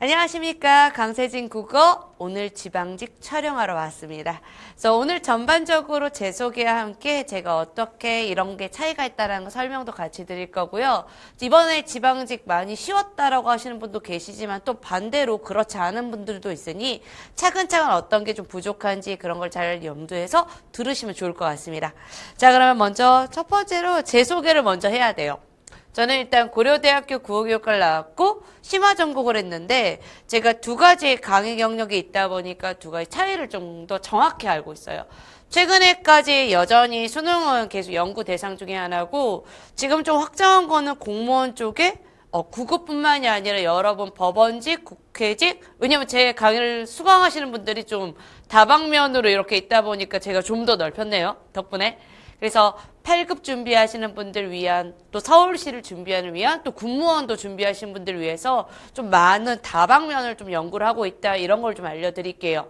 안녕하십니까. 강세진 국어 오늘 지방직 촬영하러 왔습니다. 그래서 오늘 전반적으로 제 소개와 함께 제가 어떻게 이런 게 차이가 있다는 거 설명도 같이 드릴 거고요. 이번에 지방직 많이 쉬웠다라고 하시는 분도 계시지만 또 반대로 그렇지 않은 분들도 있으니 차근차근 어떤 게 좀 부족한지 그런 걸 잘 염두해서 들으시면 좋을 것 같습니다. 자, 그러면 먼저 첫 번째로 제 소개를 먼저 해야 돼요. 저는 일단 고려대학교 국어교육과를 나왔고 심화 전공을 했는데 제가 두 가지 강의 경력이 있다 보니까 두 가지 차이를 좀 더 정확히 알고 있어요. 최근에까지 여전히 수능은 계속 연구 대상 중에 하나고 지금 좀 확정한 거는 공무원 쪽에 국어뿐만이 아니라 여러분 법원직, 국회직, 왜냐면 제 강의를 수강하시는 분들이 좀 다방면으로 이렇게 있다 보니까 제가 좀 더 넓혔네요. 덕분에. 그래서 8급 준비하시는 분들 위한 또 서울시를 준비하는 위한 또 군무원도 준비하시는 분들 위해서 좀 많은 다방면을 좀 연구를 하고 있다 이런 걸 좀 알려드릴게요.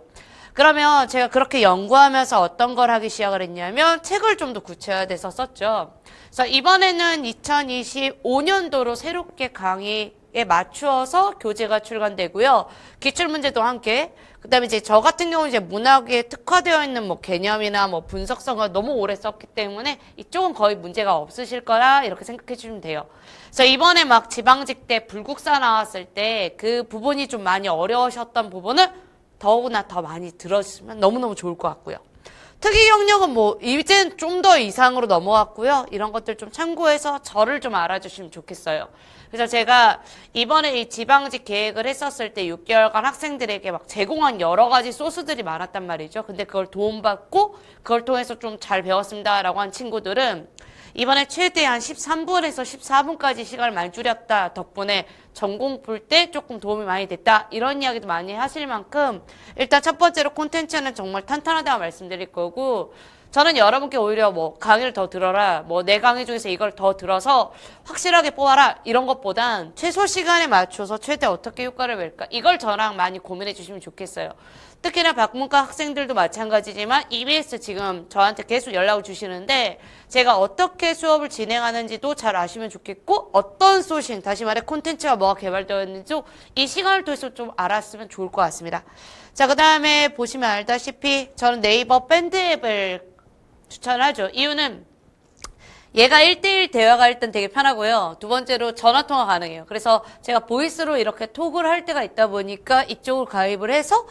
그러면 제가 그렇게 연구하면서 어떤 걸 하기 시작을 했냐면 책을 좀 더 구체화돼서 썼죠. 그래서 이번에는 2025년도로 새롭게 강의에 맞추어서 교재가 출간되고요. 기출문제도 함께. 그다음에 이제 저 같은 경우는 이제 문학에 특화되어 있는 뭐 개념이나 뭐 분석성을 너무 오래 썼기 때문에 이쪽은 거의 문제가 없으실 거라 이렇게 생각해 주시면 돼요. 그래서 이번에 막 지방직 때 불국사 나왔을 때 그 부분이 좀 많이 어려우셨던 부분을 더구나 더 많이 들어주시면 너무너무 좋을 것 같고요. 특기 경력은 뭐 이제는 좀 더 이상으로 넘어왔고요. 이런 것들 좀 참고해서 저를 좀 알아주시면 좋겠어요. 그래서 제가 이번에 이 지방직 계획을 했었을 때 6개월간 학생들에게 막 제공한 여러 가지 소스들이 많았단 말이죠. 근데 그걸 도움받고 그걸 통해서 좀 잘 배웠습니다라고 한 친구들은 이번에 최대한 13분에서 14분까지 시간을 많이 줄였다 덕분에 전공 풀 때 조금 도움이 많이 됐다 이런 이야기도 많이 하실 만큼 일단 첫 번째로 콘텐츠는 정말 탄탄하다고 말씀드릴 거고 저는 여러분께 오히려 뭐 강의를 더 들어라 뭐 내 강의 중에서 이걸 더 들어서 확실하게 뽑아라 이런 것보단 최소 시간에 맞춰서 최대 어떻게 효과를 낼까 이걸 저랑 많이 고민해 주시면 좋겠어요. 특히나 박문과 학생들도 마찬가지지만 EBS 지금 저한테 계속 연락을 주시는데 제가 어떻게 수업을 진행하는지도 잘 아시면 좋겠고 어떤 소싱, 다시 말해 콘텐츠가 뭐가 개발되어 있는지도 이 시간을 통해서 좀 알았으면 좋을 것 같습니다. 자, 그 다음에 보시면 알다시피 저는 네이버 밴드 앱을 추천하죠. 이유는 얘가 1대1 대화가 일단 되게 편하고요. 두 번째로 전화통화 가능해요. 그래서 제가 보이스로 이렇게 톡을 할 때가 있다 보니까 이쪽을 가입을 해서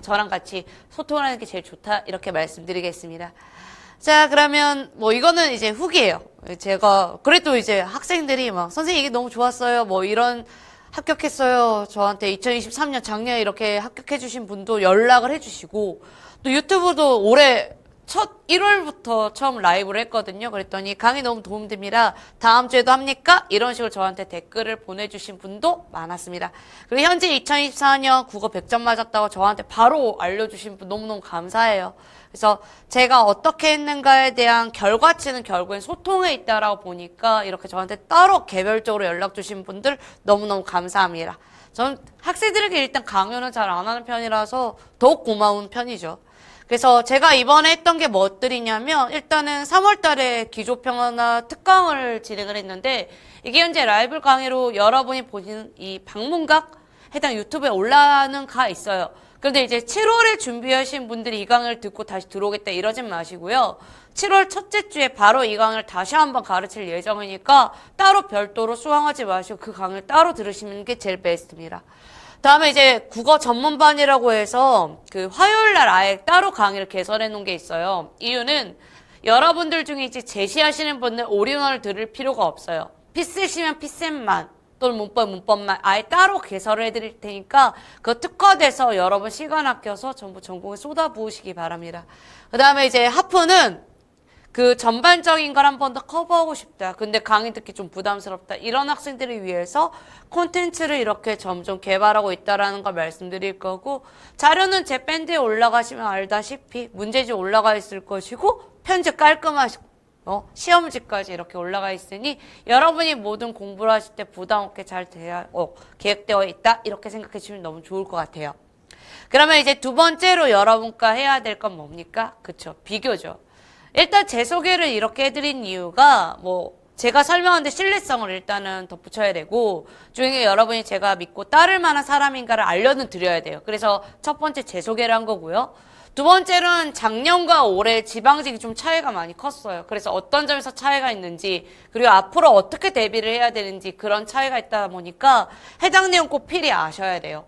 저랑 같이 소통을 하는 게 제일 좋다. 이렇게 말씀드리겠습니다. 자, 그러면 뭐 이거는 이제 후기예요. 제가 그래도 이제 학생들이 막 선생님 이게 너무 좋았어요. 뭐 이런 합격했어요. 저한테 2023년 작년에 이렇게 합격해 주신 분도 연락을 해 주시고 또 유튜브도 올해 첫 1월부터 처음 라이브를 했거든요. 그랬더니 강의 너무 도움됩니다. 다음 주에도 합니까? 이런 식으로 저한테 댓글을 보내주신 분도 많았습니다. 그리고 현재 2024년 국어 100점 맞았다고 저한테 바로 알려주신 분 너무너무 감사해요. 그래서 제가 어떻게 했는가에 대한 결과치는 결국엔 소통에 있다라고 보니까 이렇게 저한테 따로 개별적으로 연락 주신 분들 너무너무 감사합니다. 저는 학생들에게 일단 강요는 잘 안 하는 편이라서 더욱 고마운 편이죠. 그래서 제가 이번에 했던 게 뭐들이냐면 일단은 3월 달에 기조평화나 특강을 진행을 했는데 이게 현재 라이브 강의로 여러분이 보시는 이 방문각 해당 유튜브에 올라가는 가 있어요. 그런데 이제 7월에 준비하신 분들이 이 강의를 듣고 다시 들어오겠다 이러진 마시고요. 7월 첫째 주에 바로 이 강의를 다시 한번 가르칠 예정이니까 따로 별도로 수강하지 마시고 그 강의를 따로 들으시는 게 제일 베스트입니다. 다음에 이제 국어 전문반이라고 해서 그 화요일 날 아예 따로 강의를 개설해 놓은 게 있어요. 이유는 여러분들 중에 이제 제시하시는 분들 올인원을 들을 필요가 없어요. 피셋이면 피셋만 또는 문법만 아예 따로 개설을 해드릴 테니까 그 특화돼서 여러분 시간 아껴서 전부 전공에 쏟아부으시기 바랍니다. 그 다음에 이제 하프는 그 전반적인 걸 한 번 더 커버하고 싶다. 근데 강의 듣기 좀 부담스럽다. 이런 학생들을 위해서 콘텐츠를 이렇게 점점 개발하고 있다라는 걸 말씀드릴 거고 자료는 제 밴드에 올라가시면 알다시피 문제집 올라가 있을 것이고 편집 깔끔하시고 시험지까지 이렇게 올라가 있으니 여러분이 모든 공부를 하실 때 부담 없게 잘 계획되어 있다. 이렇게 생각해 주시면 너무 좋을 것 같아요. 그러면 이제 두 번째로 여러분과 해야 될 건 뭡니까? 그쵸. 비교죠. 일단 제 소개를 이렇게 해드린 이유가 제가 설명하는데 신뢰성을 일단은 덧붙여야 되고, 중에 여러분이 제가 믿고 따를 만한 사람인가를 알려는 드려야 돼요. 그래서 첫 번째 제 소개를 한 거고요. 두 번째는 작년과 올해 지방직이 좀 차이가 많이 컸어요. 그래서 어떤 점에서 차이가 있는지, 그리고 앞으로 어떻게 대비를 해야 되는지 그런 차이가 있다 보니까 해당 내용 꼭 필히 아셔야 돼요.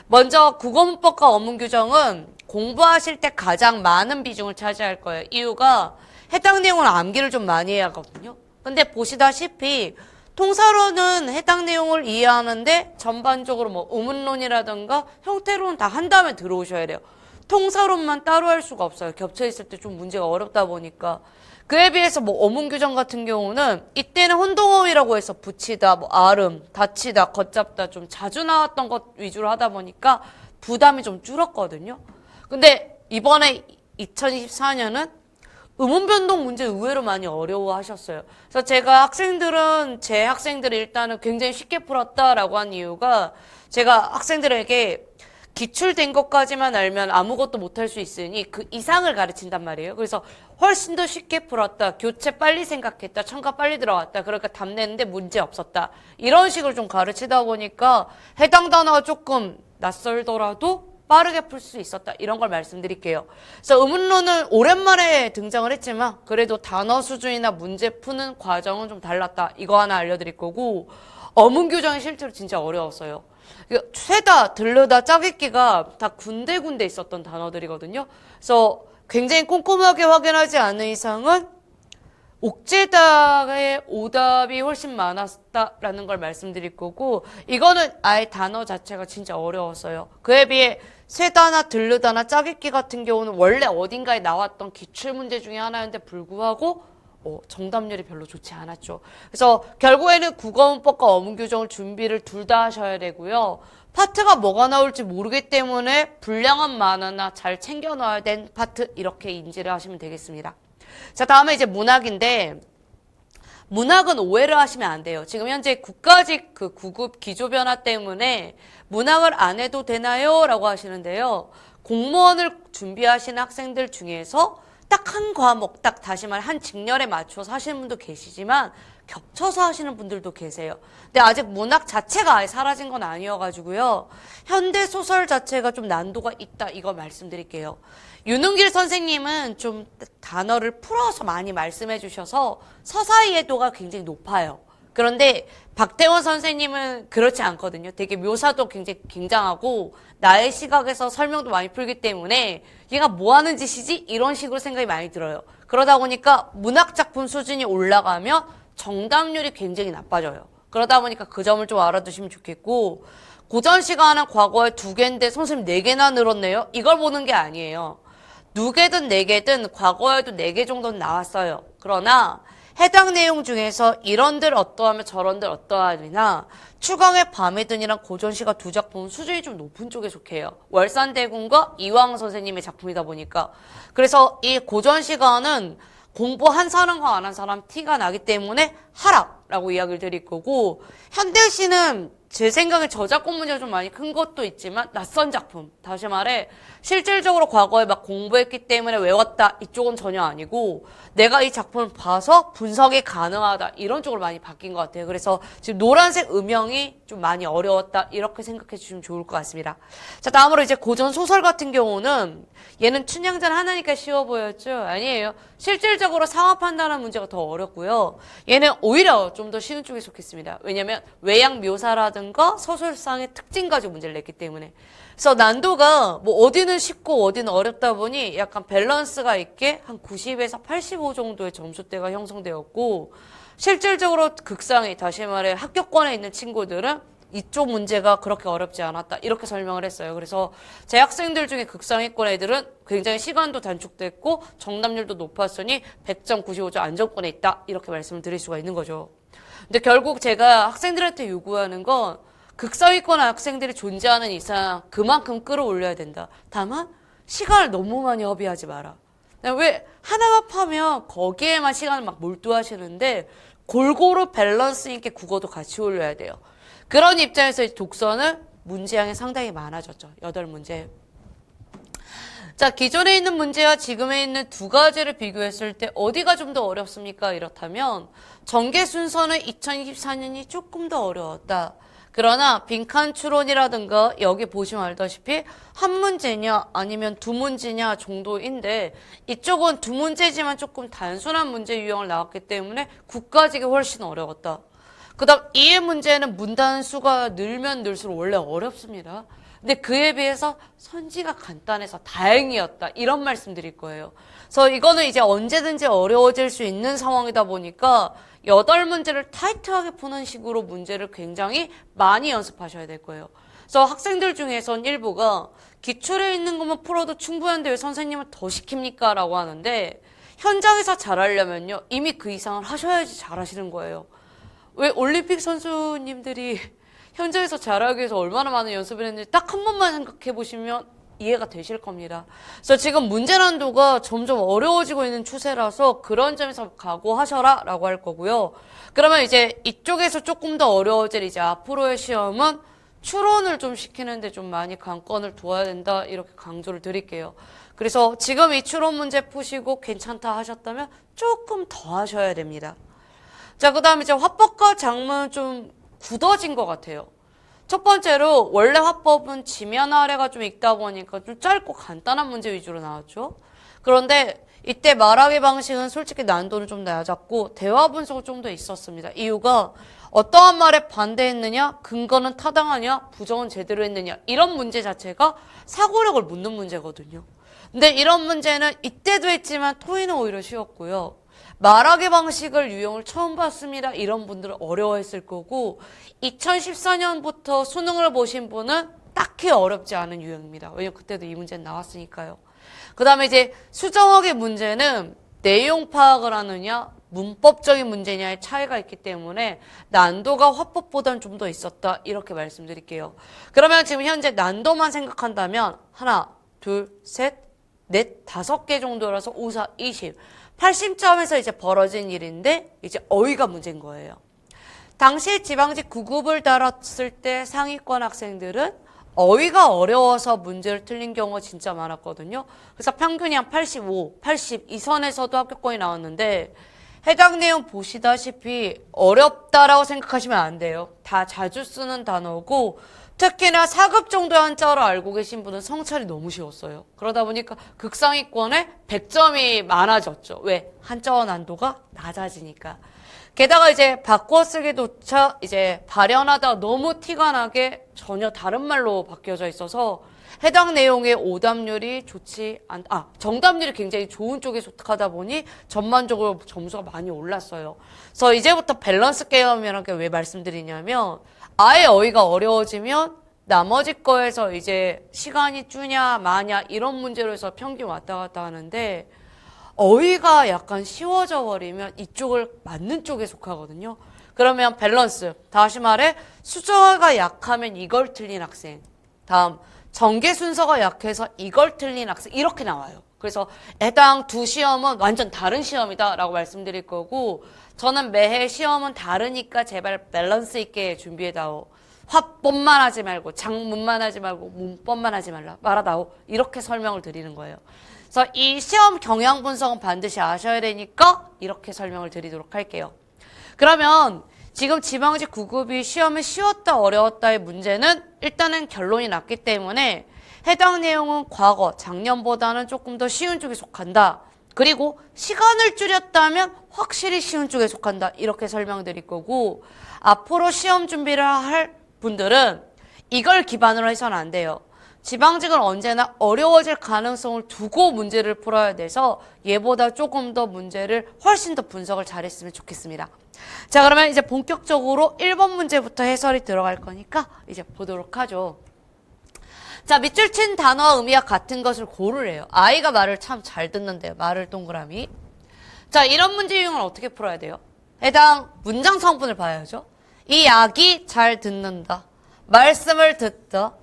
먼저 국어문법과 어문규정은 공부하실 때 가장 많은 비중을 차지할 거예요. 이유가 해당 내용을 암기를 좀 많이 해야 하거든요. 근데 보시다시피 통사로는 해당 내용을 이해하는데 전반적으로 뭐 의문론이라든가 형태론 다 한 다음에 들어오셔야 돼요. 통사론만 따로 할 수가 없어요. 겹쳐있을 때 좀 문제가 어렵다 보니까. 그에 비해서 뭐 어문규정 같은 경우는 이때는 혼동어휘라고 해서 붙이다, 뭐 아름, 닫히다, 걷잡다 좀 자주 나왔던 것 위주로 하다 보니까 부담이 좀 줄었거든요. 근데 이번에 2024년은 음운 변동 문제 의외로 많이 어려워하셨어요. 그래서 제가 제 학생들을 일단은 굉장히 쉽게 풀었다라고 한 이유가 제가 학생들에게 기출된 것까지만 알면 아무것도 못할 수 있으니 그 이상을 가르친단 말이에요. 그래서 훨씬 더 쉽게 풀었다. 교체 빨리 생각했다. 첨가 빨리 들어갔다. 그러니까 답 냈는데 문제 없었다. 이런 식으로 좀 가르치다 보니까 해당 단어가 조금 낯설더라도 빠르게 풀 수 있었다. 이런 걸 말씀드릴게요. 그래서 의문론은 오랜만에 등장을 했지만 그래도 단어 수준이나 문제 푸는 과정은 좀 달랐다. 이거 하나 알려드릴 거고, 어문규정이 실제로 진짜 어려웠어요. 쇠다, 들르다, 짜깁기가 다 군데군데 있었던 단어들이거든요. 그래서 굉장히 꼼꼼하게 확인하지 않는 이상은 옥죄다의 오답이 훨씬 많았다라는 걸 말씀드릴 거고, 이거는 아예 단어 자체가 진짜 어려웠어요. 그에 비해 쇠다나 들르다나 짜깁기 같은 경우는 원래 어딘가에 나왔던 기출문제 중에 하나였는데 불구하고 정답률이 별로 좋지 않았죠. 그래서 결국에는 국어문법과 어문규정을 준비를 둘 다 하셔야 되고요. 파트가 뭐가 나올지 모르기 때문에 분량은 많으나 잘 챙겨 넣어야 된 파트, 이렇게 인지를 하시면 되겠습니다. 자, 다음에 이제 문학인데, 문학은 오해를 하시면 안 돼요. 지금 현재 국가직 그 구급 기조 변화 때문에 문학을 안 해도 되나요? 라고 하시는데요. 공무원을 준비하시는 학생들 중에서 딱 한 과목, 딱 다시 말해 한 직렬에 맞춰서 하시는 분도 계시지만 겹쳐서 하시는 분들도 계세요. 근데 아직 문학 자체가 아예 사라진 건 아니어가지고요. 현대소설 자체가 좀 난도가 있다, 이거 말씀드릴게요. 윤은길 선생님은 좀 단어를 풀어서 많이 말씀해 주셔서 서사 이해도가 굉장히 높아요. 그런데 박태원 선생님은 그렇지 않거든요. 되게 묘사도 굉장히 굉장하고 나의 시각에서 설명도 많이 풀기 때문에 얘가 뭐 하는 짓이지? 이런 식으로 생각이 많이 들어요. 그러다 보니까 문학작품 수준이 올라가면 정답률이 굉장히 나빠져요. 그러다 보니까 그 점을 좀 알아두시면 좋겠고, 고전 시간은 과거에 2개인데 선생님 4개나 늘었네요? 이걸 보는 게 아니에요. 2개든 4개든 과거에도 4개 정도는 나왔어요. 그러나 해당 내용 중에서 이런들 어떠하며 저런들 어떠하리나 추강의 밤의 든이랑 고전시가 2작품은 수준이 좀 높은 쪽에 속해요. 월산대군과 이황 선생님의 작품이다 보니까. 그래서 이 고전시가는 공부한 사람과 안 한 사람 티가 나기 때문에 하라라고 이야기를 드릴 거고, 현대시는 제 생각에 저작권 문제가 좀 많이 큰 것도 있지만 낯선 작품, 다시 말해 실질적으로 과거에 막 공부했기 때문에 외웠다, 이쪽은 전혀 아니고 내가 이 작품을 봐서 분석이 가능하다, 이런 쪽으로 많이 바뀐 것 같아요. 그래서 지금 노란색 음영이 좀 많이 어려웠다, 이렇게 생각해 주시면 좋을 것 같습니다. 자, 다음으로 이제 고전 소설 같은 경우는 얘는 춘향전 하나니까 쉬워 보였죠? 아니에요. 실질적으로 상황 판단하는 문제가 더 어렵고요. 얘는 오히려 좀 더 쉬운 쪽에 속했습니다. 왜냐면 외양 묘사라든가 서술상의 특징 가지고 문제를 냈기 때문에. 그래서 난도가 뭐 어디는 쉽고 어디는 어렵다 보니 약간 밸런스가 있게 한 90에서 85 정도의 점수대가 형성되었고, 실질적으로 극상위, 다시 말해 합격권에 있는 친구들은 이쪽 문제가 그렇게 어렵지 않았다, 이렇게 설명을 했어요. 그래서 제 학생들 중에 극상위권 애들은 굉장히 시간도 단축됐고 정답률도 높았으니 100점, 95점 안정권에 있다, 이렇게 말씀을 드릴 수가 있는 거죠. 근데 결국 제가 학생들한테 요구하는 건 극상위권 학생들이 존재하는 이상 그만큼 끌어올려야 된다. 다만 시간을 너무 많이 허비하지 마라. 왜 하나만 파면 거기에만 시간을 막 몰두하시는데 골고루 밸런스 있게 국어도 같이 올려야 돼요. 그런 입장에서 독서는 문제량이 상당히 많아졌죠. 8문제. 자, 기존에 있는 문제와 지금에 있는 두 가지를 비교했을 때 어디가 좀 더 어렵습니까? 이렇다면 전개 순서는 2024년이 조금 더 어려웠다. 그러나 빈칸 추론이라든가 여기 보시면 알다시피 한 문제냐 아니면 두 문제냐 정도인데 이쪽은 두 문제지만 조금 단순한 문제 유형을 나왔기 때문에 국가직이 훨씬 어려웠다. 그 다음 이해 문제는 문단수가 늘면 늘수록 원래 어렵습니다. 근데 그에 비해서 선지가 간단해서 다행이었다. 이런 말씀 드릴 거예요. 그래서 이거는 이제 언제든지 어려워질 수 있는 상황이다 보니까 8문제를 타이트하게 푸는 식으로 문제를 굉장히 많이 연습하셔야 될 거예요. 그래서 학생들 중에선 일부가 기출에 있는 것만 풀어도 충분한데 왜 선생님은 더 시킵니까? 라고 하는데 현장에서 잘하려면요. 이미 그 이상을 하셔야지 잘하시는 거예요. 왜 올림픽 선수님들이 현장에서 잘하기 위해서 얼마나 많은 연습을 했는지 딱 한 번만 생각해 보시면 이해가 되실 겁니다. 그래서 지금 문제 난도가 점점 어려워지고 있는 추세라서 그런 점에서 각오하셔라 라고 할 거고요. 그러면 이제 이쪽에서 조금 더 어려워질 이제 앞으로의 시험은 추론을 좀 시키는데 좀 많이 관건을 두어야 된다 이렇게 강조를 드릴게요. 그래서 지금 이 추론 문제 푸시고 괜찮다 하셨다면 조금 더 하셔야 됩니다. 자, 그 다음에 이제 화법과 작문은 좀 굳어진 것 같아요. 첫 번째로 원래 화법은 지면 아래가 좀 있다 보니까 좀 짧고 간단한 문제 위주로 나왔죠. 그런데 이때 말하기 방식은 솔직히 난도는 좀 낮았고 대화 분석은 좀 더 있었습니다. 이유가 어떠한 말에 반대했느냐, 근거는 타당하냐, 부정은 제대로 했느냐 이런 문제 자체가 사고력을 묻는 문제거든요. 근데 이런 문제는 이때도 했지만 토의는 오히려 쉬웠고요. 말하기 방식을 유형을 처음 봤습니다. 이런 분들은 어려워했을 거고 2014년부터 수능을 보신 분은 딱히 어렵지 않은 유형입니다. 왜냐면 그때도 이 문제는 나왔으니까요. 그 다음에 이제 수정학의 문제는 내용 파악을 하느냐 문법적인 문제냐의 차이가 있기 때문에 난도가 화법보다는 좀 더 있었다 이렇게 말씀드릴게요. 그러면 지금 현재 난도만 생각한다면 하나, 둘, 셋, 넷, 5개 정도라서 5, 4, 20 80점에서 이제 벌어진 일인데 이제 어휘가 문제인 거예요. 당시 지방직 9급을 달았을 때 상위권 학생들은 어휘가 어려워서 문제를 틀린 경우가 진짜 많았거든요. 그래서 평균이 한 85, 80 이 선에서도 합격권이 나왔는데 해당 내용 보시다시피 어렵다라고 생각하시면 안 돼요. 다 자주 쓰는 단어고 특히나 4급 정도의 한자어를 알고 계신 분은 성찰이 너무 쉬웠어요. 그러다 보니까 극상위권에 100점이 많아졌죠. 왜? 한자어 난도가 낮아지니까. 게다가 이제 바꿔 쓰기조차 이제 발현하다 너무 티가 나게 전혀 다른 말로 바뀌어져 있어서 해당 내용의 오답률이 정답률이 굉장히 좋은 쪽에 속하다 보니 전반적으로 점수가 많이 올랐어요. 그래서 이제부터 밸런스 게임이라는 게 왜 말씀드리냐면 아예 어휘가 어려워지면 나머지 거에서 이제 시간이 주냐 마냐 이런 문제로 해서 평균 왔다 갔다 하는데 어휘가 약간 쉬워져 버리면 이쪽을 맞는 쪽에 속하거든요. 그러면 밸런스, 다시 말해 수정어가 약하면 이걸 틀린 학생, 다음 전개 순서가 약해서 이걸 틀린 학생 이렇게 나와요. 그래서 해당 두 시험은 완전 다른 시험이다 라고 말씀드릴 거고 저는 매해 시험은 다르니까 제발 밸런스 있게 준비해다오. 화법만 하지 말고 장문만 하지 말고 문법만 하지 말아다오. 이렇게 설명을 드리는 거예요. 그래서 이 시험 경향 분석은 반드시 아셔야 되니까 이렇게 설명을 드리도록 할게요. 그러면 지금 지방직 9급이 시험에 쉬웠다 어려웠다의 문제는 일단은 결론이 났기 때문에 해당 내용은 과거 작년보다는 조금 더 쉬운 쪽에 속한다. 그리고 시간을 줄였다면 확실히 쉬운 쪽에 속한다. 이렇게 설명드릴 거고 앞으로 시험 준비를 할 분들은 이걸 기반으로 해서는 안 돼요. 지방직은 언제나 어려워질 가능성을 두고 문제를 풀어야 돼서 얘보다 조금 더 문제를 훨씬 더 분석을 잘했으면 좋겠습니다. 자, 그러면 이제 본격적으로 1번 문제부터 해설이 들어갈 거니까 이제 보도록 하죠. 자, 밑줄 친 단어와 의미와 같은 것을 고르래요. 아이가 말을 참 잘 듣는데요. 말을 동그라미. 자, 이런 문제 유형을 어떻게 풀어야 돼요? 해당 문장 성분을 봐야죠. 이 아기 잘 듣는다. 말씀을 듣다.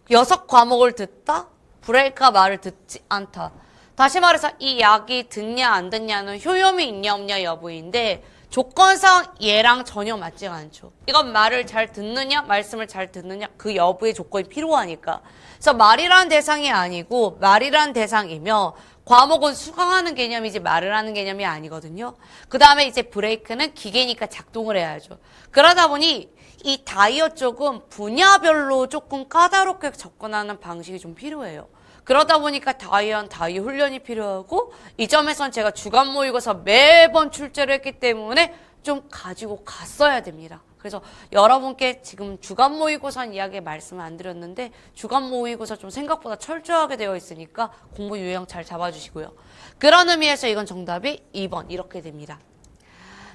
6과목을 듣다. 브레이크가 말을 듣지 않다. 다시 말해서 이 약이 듣냐 안 듣냐는 효용이 있냐 없냐 여부인데 조건상 얘랑 전혀 맞지가 않죠. 이건 말을 잘 듣느냐, 말씀을 잘 듣느냐, 그 여부의 조건이 필요하니까. 그래서 말이라는 대상이 아니고 말이라는 대상이며 과목은 수강하는 개념이지 말을 하는 개념이 아니거든요. 그 다음에 이제 브레이크는 기계니까 작동을 해야죠. 그러다 보니 이 다이어 쪽은 분야별로 조금 까다롭게 접근하는 방식이 좀 필요해요. 그러다 보니까 다이어 훈련이 필요하고 이 점에선 제가 주간 모의고사 매번 출제를 했기 때문에 좀 가지고 갔어야 됩니다. 그래서 여러분께 지금 주간 모의고사 이야기 말씀을 안 드렸는데 주간 모의고사 좀 생각보다 철저하게 되어 있으니까 공부 유형 잘 잡아주시고요. 그런 의미에서 이건 정답이 2번 이렇게 됩니다.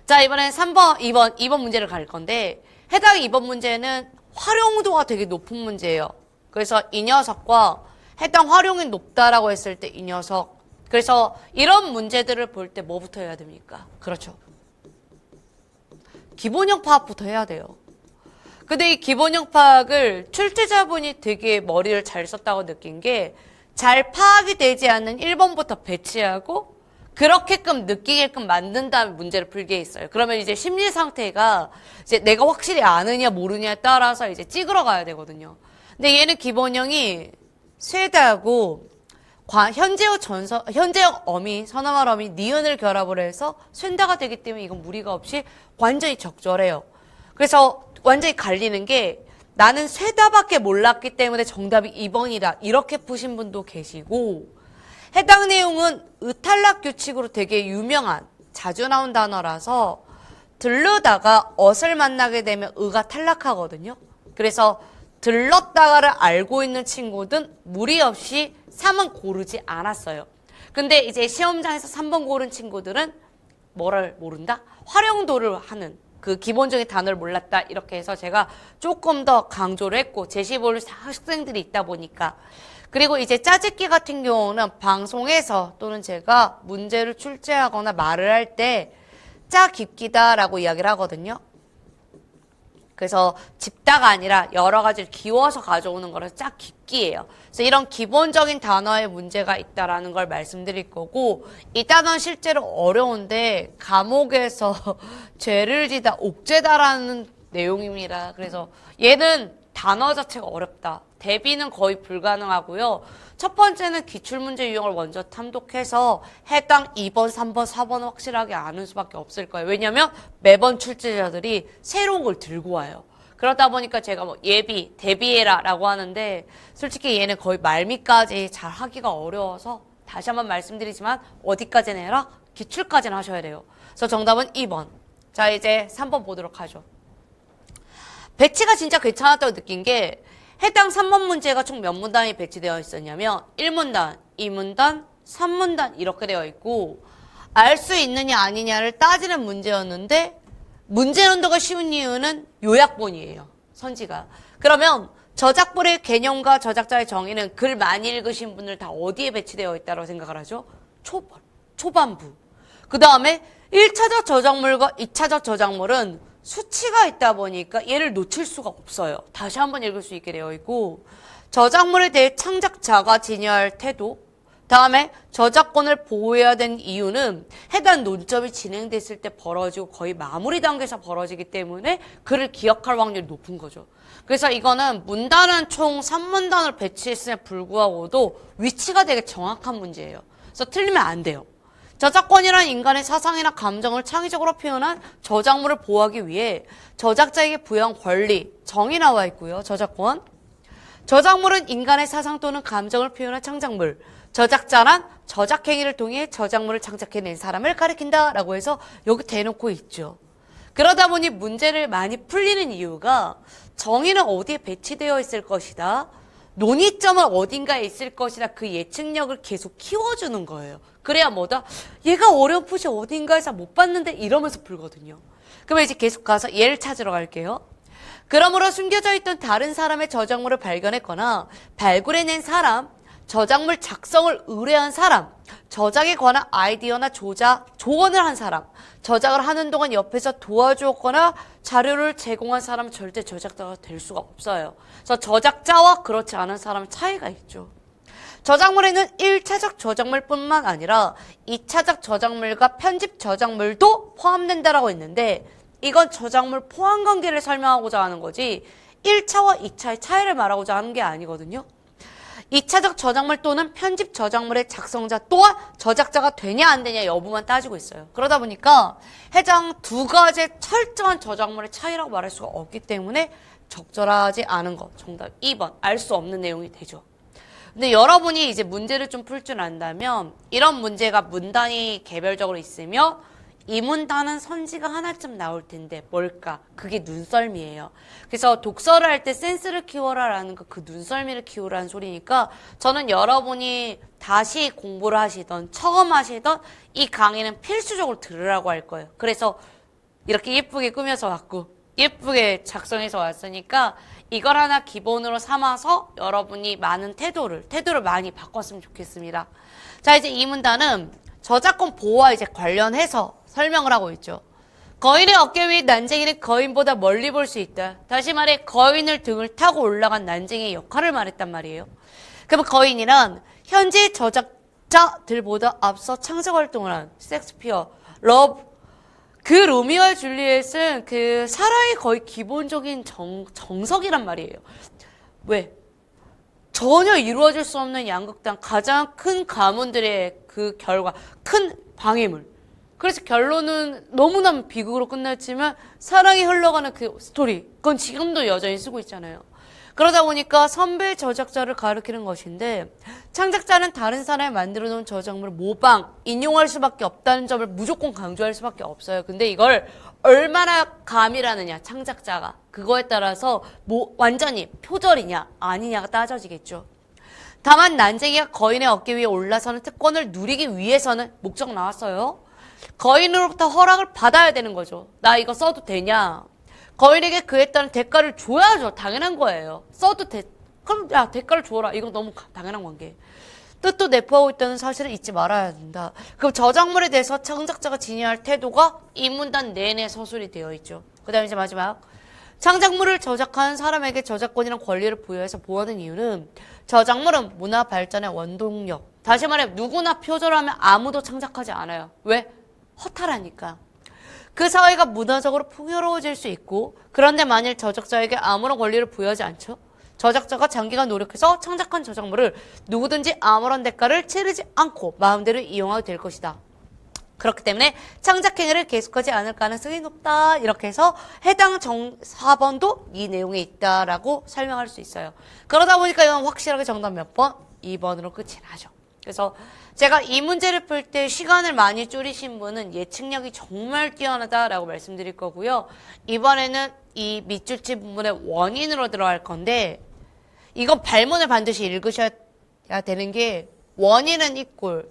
자, 이번엔 3번, 2번 문제를 갈 건데 해당 2번 문제는 활용도가 되게 높은 문제예요. 그래서 이 녀석과 해당 활용이 높다라고 했을 때 이 녀석. 그래서 이런 문제들을 볼 때 뭐부터 해야 됩니까? 그렇죠. 기본형 파악부터 해야 돼요. 근데 이 기본형 파악을 출제자분이 되게 머리를 잘 썼다고 느낀 게 잘 파악이 되지 않는 1번부터 배치하고 그렇게끔 느끼게끔 만든 다음에 문제를 풀게 있어요. 그러면 이제 심리 상태가 이제 내가 확실히 아느냐 모르냐에 따라서 이제 찌그러 가야 되거든요. 근데 얘는 기본형이 쇠다하고 현재형 어미, 선어말 어미, 니은을 결합을 해서 쇠다가 되기 때문에 이건 무리가 없이 완전히 적절해요. 그래서 완전히 갈리는 게 나는 쇠다밖에 몰랐기 때문에 정답이 2번이다. 이렇게 푸신 분도 계시고 해당 내용은 의탈락 규칙으로 되게 유명한 자주 나온 단어라서 들르다가 엇을 만나게 되면 의가 탈락하거든요. 그래서 들렀다가를 알고 있는 친구든 무리 없이 3은 고르지 않았어요. 근데 이제 시험장에서 3번 고른 친구들은 뭐를 모른다? 활용도를 하는 그 기본적인 단어를 몰랐다. 이렇게 해서 제가 조금 더 강조를 했고 제시 볼 학생들이 있다 보니까 그리고 이제 짜집기 같은 경우는 방송에서 또는 제가 문제를 출제하거나 말을 할 때 짜 깊기다라고 이야기를 하거든요. 그래서 집다가 아니라 여러 가지를 기워서 가져오는 거라서 짝 깊기예요. 그래서 이런 기본적인 단어에 문제가 있다라는 걸 말씀드릴 거고 이 단어는 실제로 어려운데 감옥에서 죄를 지다 옥죄다라는 내용입니다. 그래서 얘는 단어 자체가 어렵다. 대비는 거의 불가능하고요. 첫 번째는 기출문제 유형을 먼저 탐독해서 해당 2번, 3번, 4번은 확실하게 아는 수밖에 없을 거예요. 왜냐면 매번 출제자들이 새로운 걸 들고 와요. 그러다 보니까 제가 뭐 예비, 대비해라 라고 하는데 솔직히 얘는 거의 말미까지 잘 하기가 어려워서 다시 한번 말씀드리지만 어디까지는 해라? 기출까지는 하셔야 돼요. 그래서 정답은 2번. 자, 이제 3번 보도록 하죠. 배치가 진짜 괜찮았다고 느낀 게 해당 3번 문제가 총 몇 문단이 배치되어 있었냐면 1문단, 2문단, 3문단 이렇게 되어 있고 알 수 있느냐 아니냐를 따지는 문제였는데 문제 연도가 쉬운 이유는 요약본이에요. 선지가. 그러면 저작물의 개념과 저작자의 정의는 글 많이 읽으신 분들 다 어디에 배치되어 있다고 생각을 하죠? 초반부. 그 다음에 1차적 저작물과 2차적 저작물은 수치가 있다 보니까 얘를 놓칠 수가 없어요. 다시 한번 읽을 수 있게 되어 있고 저작물에 대해 창작자가 지녀할 태도 다음에 저작권을 보호해야 되는 이유는 해당 논점이 진행됐을 때 벌어지고 거의 마무리 단계에서 벌어지기 때문에 그를 기억할 확률이 높은 거죠. 그래서 이거는 문단은 총 3문단을 배치했음에 불구하고도 위치가 되게 정확한 문제예요. 그래서 틀리면 안 돼요. 저작권이란 인간의 사상이나 감정을 창의적으로 표현한 저작물을 보호하기 위해 저작자에게 부여한 권리, 정의 나와 있고요. 저작권. 저작물은 인간의 사상 또는 감정을 표현한 창작물. 저작자란 저작행위를 통해 저작물을 창작해낸 사람을 가리킨다라고 해서 여기 대놓고 있죠. 그러다 보니 문제를 많이 풀리는 이유가 정의는 어디에 배치되어 있을 것이다. 논의점은 어딘가에 있을 것이다. 그 예측력을 계속 키워주는 거예요. 그래야 뭐다? 얘가 어려운 푸시 어딘가에서 못 봤는데 이러면서 풀거든요. 그러면 이제 계속 가서 얘를 찾으러 갈게요. 그러므로 숨겨져 있던 다른 사람의 저작물을 발견했거나 발굴해낸 사람, 저작물 작성을 의뢰한 사람, 저작에 관한 아이디어나 조언을 한 사람, 저작을 하는 동안 옆에서 도와주었거나 자료를 제공한 사람은 절대 저작자가 될 수가 없어요. 그래서 저작자와 그렇지 않은 사람은 차이가 있죠. 저작물에는 1차적 저작물뿐만 아니라 2차적 저작물과 편집 저작물도 저작물도 포함된다라고 했는데 이건 저작물 포함 관계를 설명하고자 하는 거지 1차와 2차의 차이를 말하고자 하는 게 아니거든요. 2차적 저작물 또는 편집 저작물의 작성자 또한 저작자가 되냐 안 되냐 여부만 따지고 있어요. 그러다 보니까 해당 두 가지의 철저한 저작물의 차이라고 말할 수가 없기 때문에 적절하지 않은 거. 정답 2번. 알 수 없는 내용이 되죠. 근데 여러분이 이제 문제를 좀 풀 줄 안다면 이런 문제가 문단이 개별적으로 있으면 이 문단은 선지가 하나쯤 나올 텐데 뭘까? 그게 눈썰미예요. 그래서 독서를 할 때 센스를 키워라라는 거 그 눈썰미를 키우라는 소리니까 저는 여러분이 다시 공부를 하시던 처음 하시던 이 강의는 필수적으로 들으라고 할 거예요. 그래서 이렇게 예쁘게 꾸며서 왔고 예쁘게 작성해서 왔으니까 이걸 하나 기본으로 삼아서 여러분이 많은 태도를 많이 바꿨으면 좋겠습니다. 자, 이제 이 문단은 저작권 보호와 이제 관련해서 설명을 하고 있죠. 거인의 어깨 위 난쟁이는 거인보다 멀리 볼 수 있다. 다시 말해 거인을 등을 타고 올라간 난쟁이의 역할을 말했단 말이에요. 그럼 거인이란 현재 저작자들보다 앞서 창작 활동을 한 셰익스피어, 러브, 그 로미오와 줄리엣은 그 사랑의 거의 기본적인 정석이란 말이에요. 왜? 전혀 이루어질 수 없는 양극단 가장 큰 가문들의 그 결과, 큰 방해물. 그래서 결론은 너무나 비극으로 끝났지만 사랑이 흘러가는 그 스토리, 그건 지금도 여전히 쓰고 있잖아요. 그러다 보니까 선배 저작자를 가리키는 것인데 창작자는 다른 사람이 만들어 놓은 저작물을 모방, 인용할 수밖에 없다는 점을 무조건 강조할 수밖에 없어요. 근데 이걸 얼마나 감이라느냐, 창작자가. 그거에 따라서 완전히 표절이냐 아니냐가 따져지겠죠. 다만 난쟁이가 거인의 어깨 위에 올라서는 특권을 누리기 위해서는 목적 나왔어요. 거인으로부터 허락을 받아야 되는 거죠. 나 이거 써도 되냐? 거인에게 그에 따른 대가를 줘야죠. 당연한 거예요. 써도 돼. 그럼 야 대가를 줘라. 이거 너무 당연한 관계. 뜻도 내포하고 있다는 사실을 잊지 말아야 된다. 그럼 저작물에 대해서 창작자가 지니할 태도가 이 문단 내내 서술이 되어 있죠. 그 다음에 이제 마지막. 창작물을 저작하는 사람에게 저작권이란 권리를 부여해서 보호하는 이유는 저작물은 문화 발전의 원동력. 다시 말해 누구나 표절하면 아무도 창작하지 않아요. 왜? 허탈하니까. 그 사회가 문화적으로 풍요로워질 수 있고 그런데 만일 저작자에게 아무런 권리를 부여하지 않죠? 저작자가 장기간 노력해서 창작한 저작물을 누구든지 아무런 대가를 치르지 않고 마음대로 이용하게 될 것이다. 그렇기 때문에 창작행위를 계속하지 않을 가능성이 높다. 이렇게 해서 해당 4번도 이 내용에 있다라고 설명할 수 있어요. 그러다 보니까 이건 확실하게 정답 몇 번? 2번으로 끝이 나죠. 그래서 제가 이 문제를 풀 때 시간을 많이 줄이신 분은 예측력이 정말 뛰어나다라고 말씀드릴 거고요. 이번에는 이 밑줄치 부분의 원인으로 들어갈 건데 이건 발문을 반드시 읽으셔야 되는 게 원인은 이꼴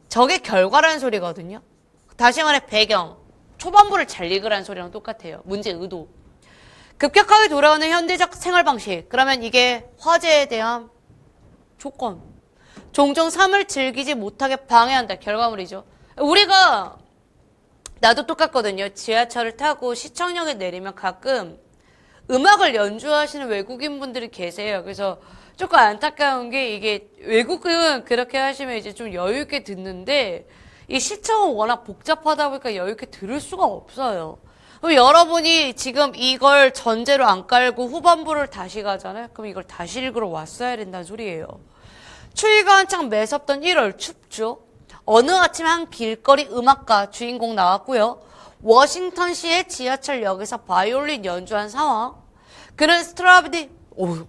저게 결과라는 소리거든요. 다시 말해 배경, 초반부를 잘 읽으라는 소리랑 똑같아요. 문제 의도. 급격하게 돌아오는 현대적 생활 방식. 그러면 이게 화제에 대한 조건. 종종 삶을 즐기지 못하게 방해한다. 결과물이죠. 우리가 나도 똑같거든요. 지하철을 타고 시청역에 내리면 가끔 음악을 연주하시는 외국인분들이 계세요. 그래서 조금 안타까운 게 이게 외국은 그렇게 하시면 이제 좀 여유 있게 듣는데 이 시청은 워낙 복잡하다 보니까 여유 있게 들을 수가 없어요. 그럼 여러분이 지금 이걸 전제로 안 깔고 후반부를 다시 가잖아요. 그럼 이걸 다시 읽으러 왔어야 된다는 소리예요. 추위가 한창 매섭던 1월 춥죠. 어느 아침 한 길거리 음악가 주인공 나왔고요. 워싱턴시의 지하철역에서 바이올린 연주한 상황. 그는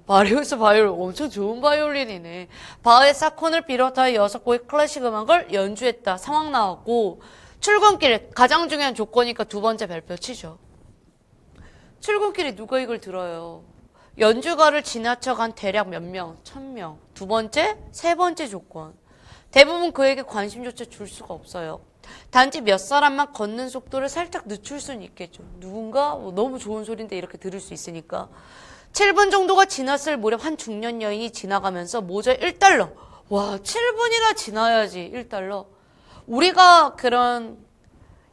바리우스 바이올린 엄청 좋은 바이올린이네. 바흐의 사콘을 비롯하여 6곡의 클래식 음악을 연주했다. 상황 나왔고 출근길 가장 중요한 조건이니까 두 번째 발표 치죠. 출근길에 누가 이걸 들어요? 연주가를 지나쳐간 대략 몇 명? 1000명. 두 번째, 세 번째 조건. 대부분 그에게 관심조차 줄 수가 없어요. 단지 몇 사람만 걷는 속도를 살짝 늦출 수는 있겠죠. 누군가 너무 좋은 소리인데 이렇게 들을 수 있으니까. 7분 정도가 지났을 무렵 한 중년 여인이 지나가면서 모자에 1달러. 와, 7분이나 지나야지 1달러. 우리가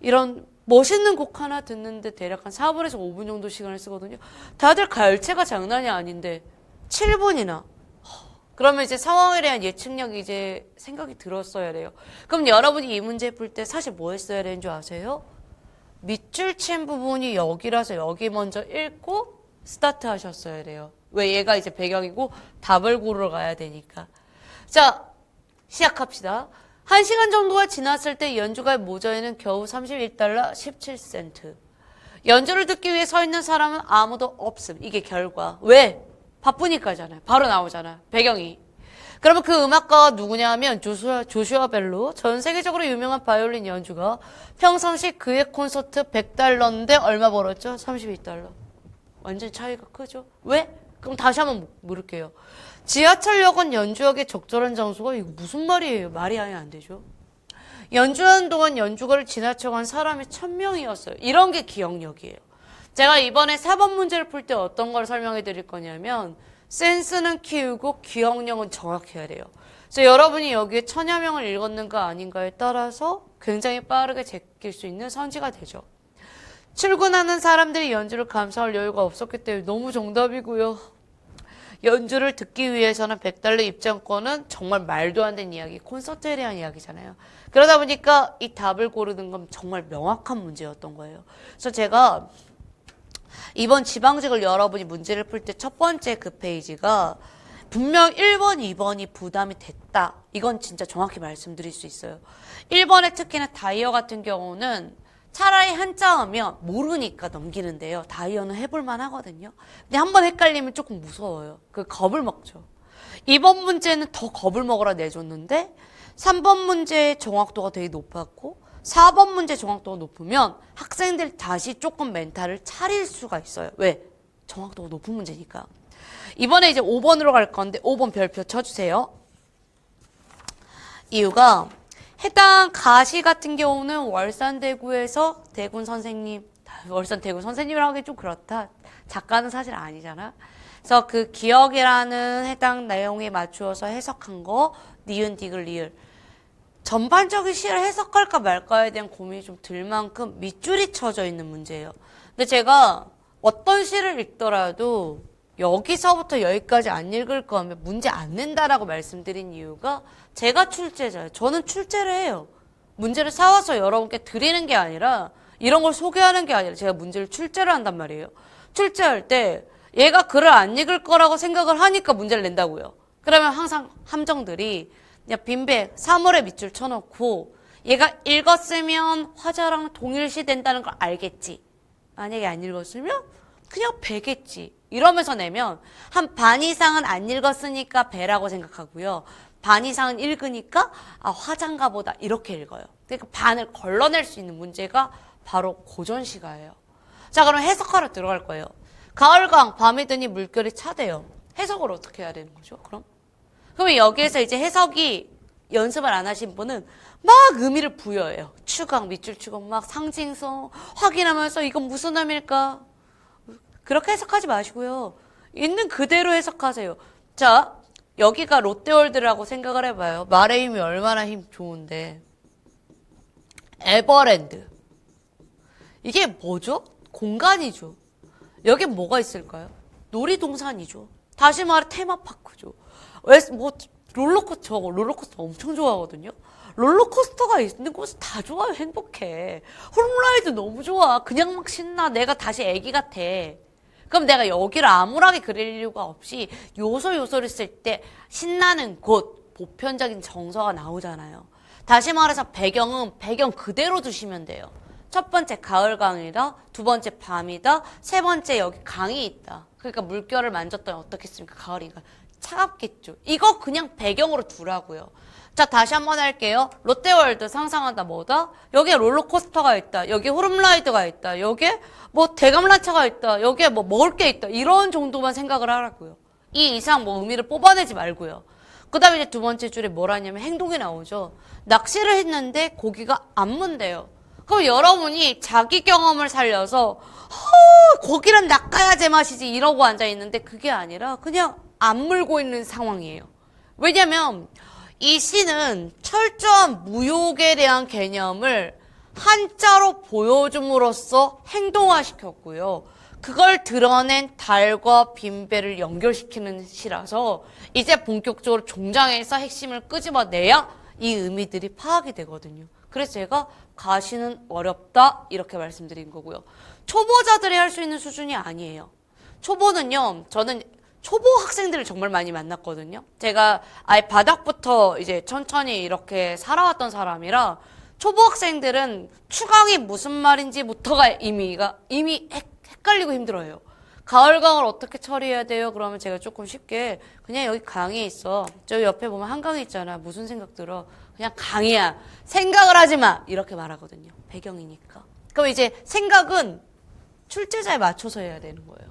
이런 멋있는 곡 하나 듣는데 대략 한 4분에서 5분 정도 시간을 쓰거든요. 다들 갈채가 장난이 아닌데 7분이나. 그러면 이제 상황에 대한 예측력이 이제 생각이 들었어야 돼요. 그럼 여러분이 이 문제 풀 때 사실 뭐 했어야 되는 줄 아세요? 밑줄 친 부분이 여기라서 여기 먼저 읽고 스타트 하셨어야 돼요. 왜? 얘가 이제 배경이고 답을 고르러 가야 되니까. 자, 시작합시다. 1시간 정도가 지났을 때 연주가의 모자에는 겨우 31달러 17센트. 연주를 듣기 위해 서 있는 사람은 아무도 없음. 이게 결과. 왜? 바쁘니까잖아요. 바로 나오잖아. 배경이. 그러면 그 음악가가 누구냐면 조슈아 벨로. 전 세계적으로 유명한 바이올린 연주가. 평상시 그의 콘서트 100달러인데 얼마 벌었죠? 32달러. 완전 차이가 크죠? 왜? 그럼 다시 한번 물을게요. 지하철역은 연주역의 적절한 장소가 이거 무슨 말이에요? 말이 아예 안 되죠. 연주하는 동안 연주가를 지나쳐간 사람이 1000명이었어요. 이런 게 기억력이에요. 제가 이번에 4번 문제를 풀 때 어떤 걸 설명해 드릴 거냐면 센스는 키우고 기억력은 정확해야 돼요. 그래서 여러분이 여기에 1000여 명을 읽었는가 아닌가에 따라서 굉장히 빠르게 제낄 수 있는 선지가 되죠. 출근하는 사람들이 연주를 감상할 여유가 없었기 때문에 너무 정답이고요. 연주를 듣기 위해서는 100달러 입장권은 정말 말도 안 되는 이야기, 콘서트에 대한 이야기잖아요. 그러다 보니까 이 답을 고르는 건 정말 명확한 문제였던 거예요. 그래서 제가 이번 지방직을 여러분이 문제를 풀 때 첫 번째 그 페이지가 분명 1번, 2번이 부담이 됐다. 이건 진짜 정확히 말씀드릴 수 있어요. 1번에 특히나 다이어 같은 경우는 차라리 한자하면 모르니까 넘기는데요. 다이어는 해볼만 하거든요. 근데 한번 헷갈리면 조금 무서워요. 그 겁을 먹죠. 2번 문제는 더 겁을 먹으라 내줬는데 3번 문제의 정확도가 되게 높았고 4번 문제 정확도가 높으면 학생들이 다시 조금 멘탈을 차릴 수가 있어요. 왜? 정확도가 높은 문제니까. 이번에 이제 5번으로 갈 건데 5번 별표 쳐주세요. 이유가 해당 가시 같은 경우는 월산대구에서 대군 선생님, 월산 대군 선생님이라고 하기 좀 그렇다. 작가는 사실 아니잖아. 그래서 그 기억이라는 해당 내용에 맞추어서 해석한 거, 니은, 디귿, 리을. 전반적인 시를 해석할까 말까에 대한 고민이 좀 들 만큼 밑줄이 쳐져 있는 문제예요. 근데 제가 어떤 시를 읽더라도 여기서부터 여기까지 안 읽을 거면 문제 안 낸다라고 말씀드린 이유가 제가 출제자예요. 저는 출제를 해요. 문제를 사와서 여러분께 드리는 게 아니라 이런 걸 소개하는 게 아니라 제가 문제를 출제를 한단 말이에요. 출제할 때 얘가 글을 안 읽을 거라고 생각을 하니까 문제를 낸다고요. 그러면 항상 함정들이 그냥 빈백 3월에 밑줄 쳐놓고 얘가 읽었으면 화자랑 동일시 된다는 걸 알겠지. 만약에 안 읽었으면 그냥 배겠지. 이러면서 내면 한 반 이상은 안 읽었으니까 배라고 생각하고요. 반 이상은 읽으니까 아 화자인가 보다 이렇게 읽어요. 그러니까 반을 걸러낼 수 있는 문제가 바로 고전시가예요. 자 그럼 해석하러 들어갈 거예요. 가을강 밤이 드니 물결이 차대요. 해석을 어떻게 해야 되는 거죠? 그러면 여기에서 이제 해석이 연습을 안 하신 분은 막 의미를 부여해요. 추강, 밑줄 추강, 막 상징성 확인하면서 이건 무슨 의미일까? 그렇게 해석하지 마시고요. 있는 그대로 해석하세요. 자, 여기가 롯데월드라고 생각을 해봐요. 말의 힘이 얼마나 힘 좋은데. 에버랜드. 이게 뭐죠? 공간이죠. 여기 뭐가 있을까요? 놀이동산이죠. 다시 말해 테마파크죠. 롤러코스터 엄청 좋아하거든요. 롤러코스터가 있는 곳은 다 좋아요. 행복해. 홈라이드 너무 좋아. 그냥 막 신나. 내가 다시 애기 같아. 그럼 내가 여기를 암울하게 그릴 이유가 없이 요소를 쓸 때 신나는 곳, 보편적인 정서가 나오잖아요. 다시 말해서 배경은 배경 그대로 두시면 돼요. 첫 번째 가을강이다. 두 번째 밤이다. 세 번째 여기 강이 있다. 그러니까 물결을 만졌더니 어떻겠습니까? 가을이니까 차갑겠죠. 이거 그냥 배경으로 두라고요. 자 다시 한번 할게요. 롯데월드 상상한다 뭐다? 여기에 롤러코스터가 있다. 여기에 호름라이드가 있다. 여기에 뭐 대감란차가 있다. 여기에 뭐 먹을 게 있다. 이런 정도만 생각을 하라고요. 이 이상 뭐 의미를 뽑아내지 말고요. 그 다음에 이제 두 번째 줄에 뭘 하냐면 행동이 나오죠. 낚시를 했는데 고기가 안 문대요. 그럼 여러분이 자기 경험을 살려서 고기는 낚아야 제맛이지 이러고 앉아있는데 그게 아니라 그냥 안 물고 있는 상황이에요. 왜냐면 이 시는 철저한 무욕에 대한 개념을 한자로 보여줌으로써 행동화시켰고요. 그걸 드러낸 달과 빈배를 연결시키는 시라서 이제 본격적으로 종장에서 핵심을 끄집어내야 이 의미들이 파악이 되거든요. 그래서 제가 가시는 어렵다 이렇게 말씀드린 거고요. 초보자들이 할 수 있는 수준이 아니에요. 초보는요, 저는 초보 학생들을 정말 많이 만났거든요. 제가 아예 바닥부터 이제 천천히 이렇게 살아왔던 사람이라 초보 학생들은 추강이 무슨 말인지부터가 이미 헷갈리고 힘들어요. 가을강을 어떻게 처리해야 돼요? 그러면 제가 조금 쉽게 그냥 여기 강이 있어. 저기 옆에 보면 한강이 있잖아. 무슨 생각 들어? 그냥 강이야. 생각을 하지 마. 이렇게 말하거든요. 배경이니까. 그럼 이제 생각은 출제자에 맞춰서 해야 되는 거예요.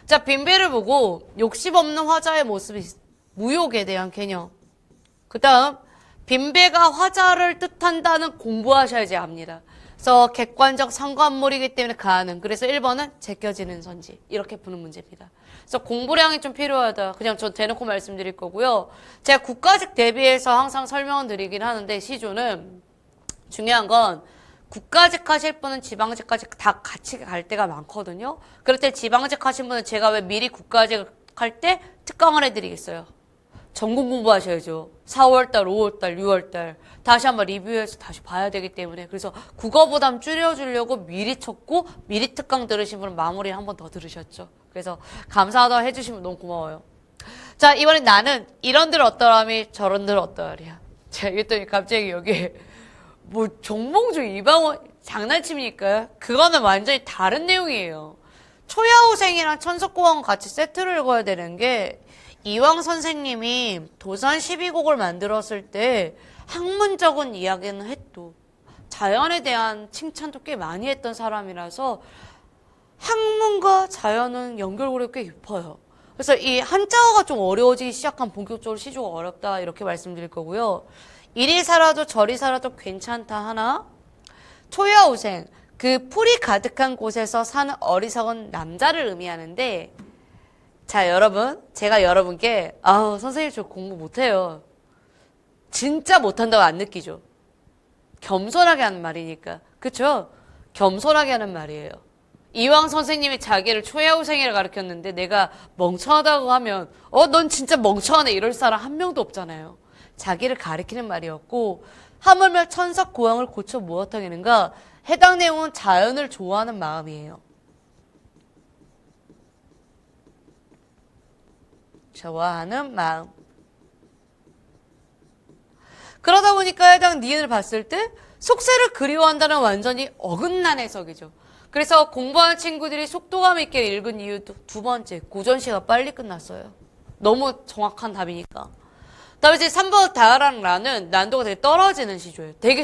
자, 빈배를 보고 욕심 없는 화자의 모습이 무욕에 대한 개념. 그 다음 빈배가 화자를 뜻한다는 공부하셔야지 압니다. 그래서 객관적 상관물이기 때문에 가능. 그래서 1번은 제껴지는 선지. 이렇게 푸는 문제입니다. 그래서 공부량이 좀 필요하다. 그냥 저 대놓고 말씀드릴 거고요. 제가 국가직 대비해서 항상 설명을 드리긴 하는데 시조는 중요한 건 국가직 하실 분은 지방직까지 다 같이 갈 때가 많거든요. 그럴 때 지방직 하신 분은 제가 왜 미리 국가직 할 때 특강을 해드리겠어요. 전공 공부하셔야죠. 4월달, 5월달, 6월달 다시 한번 리뷰해서 다시 봐야 되기 때문에 그래서 국어 부담 줄여주려고 미리 쳤고 미리 특강 들으신 분은 마무리 한 번 더 들으셨죠. 그래서 감사하다 해주시면 너무 고마워요. 자, 이번엔 나는 이런들 어떠함이 저런들 어떠하랴. 자, 이랬더니 갑자기 여기에 뭐 정몽주 이방원 장난칩니까? 그거는 완전히 다른 내용이에요. 초야호생이랑 천석고원 같이 세트를 읽어야 되는 게 이황 선생님이 도산 12곡을 만들었을 때 학문적인 이야기는 했도 자연에 대한 칭찬도 꽤 많이 했던 사람이라서 학문과 자연은 연결고리가 꽤 깊어요. 그래서 이 한자어가 좀 어려워지기 시작한 본격적으로 시조가 어렵다 이렇게 말씀드릴 거고요. 이리 살아도 저리 살아도 괜찮다 하나 초야호생 그 풀이 가득한 곳에서 사는 어리석은 남자를 의미하는데 자 여러분 제가 여러분께 선생님 저 공부 못해요. 진짜 못한다고 안 느끼죠. 겸손하게 하는 말이니까 그쵸? 겸손하게 하는 말이에요. 이황 선생님이 자기를 초야호생이라 가르쳤는데 내가 멍청하다고 하면 넌 진짜 멍청하네 이럴 사람 한 명도 없잖아요. 자기를 가리키는 말이었고 하물며 천석고왕을 고쳐 무엇하겠는가 해당 내용은 자연을 좋아하는 마음이에요. 좋아하는 마음. 그러다 보니까 해당 니은을 봤을 때 속세를 그리워한다는 완전히 어긋난 해석이죠. 그래서 공부하는 친구들이 속도감 있게 읽은 이유도 두 번째, 고전시가 빨리 끝났어요. 너무 정확한 답이니까. 다음에 이제 3번 다하랑 라는 난도가 되게 떨어지는 시조예요. 되게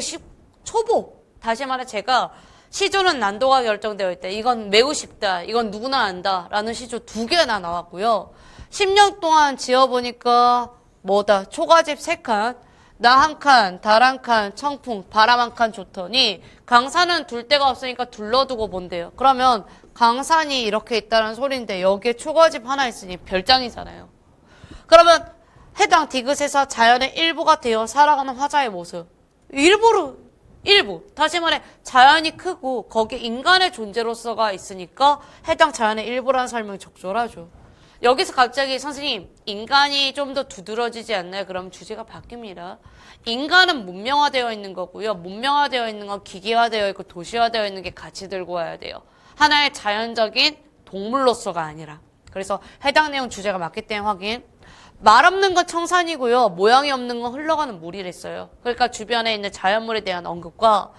초보. 다시 말해 제가 시조는 난도가 결정되어 있다. 이건 매우 쉽다. 이건 누구나 안다. 라는 시조 2개나 나왔고요. 10년 동안 지어보니까 뭐다. 초가집 3칸, 나 1칸, 달 1칸, 청풍, 바람 1칸 좋더니 강산은 둘 데가 없으니까 둘러두고 본대요. 그러면 강산이 이렇게 있다는 소리인데 여기에 초가집 하나 있으니 별장이잖아요. 그러면 해당 디귿에서 자연의 일부가 되어 살아가는 화자의 모습. 일부. 다시 말해 자연이 크고 거기에 인간의 존재로서가 있으니까 해당 자연의 일부라는 설명이 적절하죠. 여기서 갑자기 선생님 인간이 좀 더 두드러지지 않나요? 그럼 주제가 바뀝니다. 인간은 문명화되어 있는 거고요. 문명화되어 있는 건 기계화되어 있고 도시화되어 있는 게 같이 들고 와야 돼요. 하나의 자연적인 동물로서가 아니라. 그래서 해당 내용 주제가 맞기 때문에 확인. 말 없는 건 청산이고요. 모양이 없는 건 흘러가는 물이랬어요. 그러니까 주변에 있는 자연물에 대한 언급과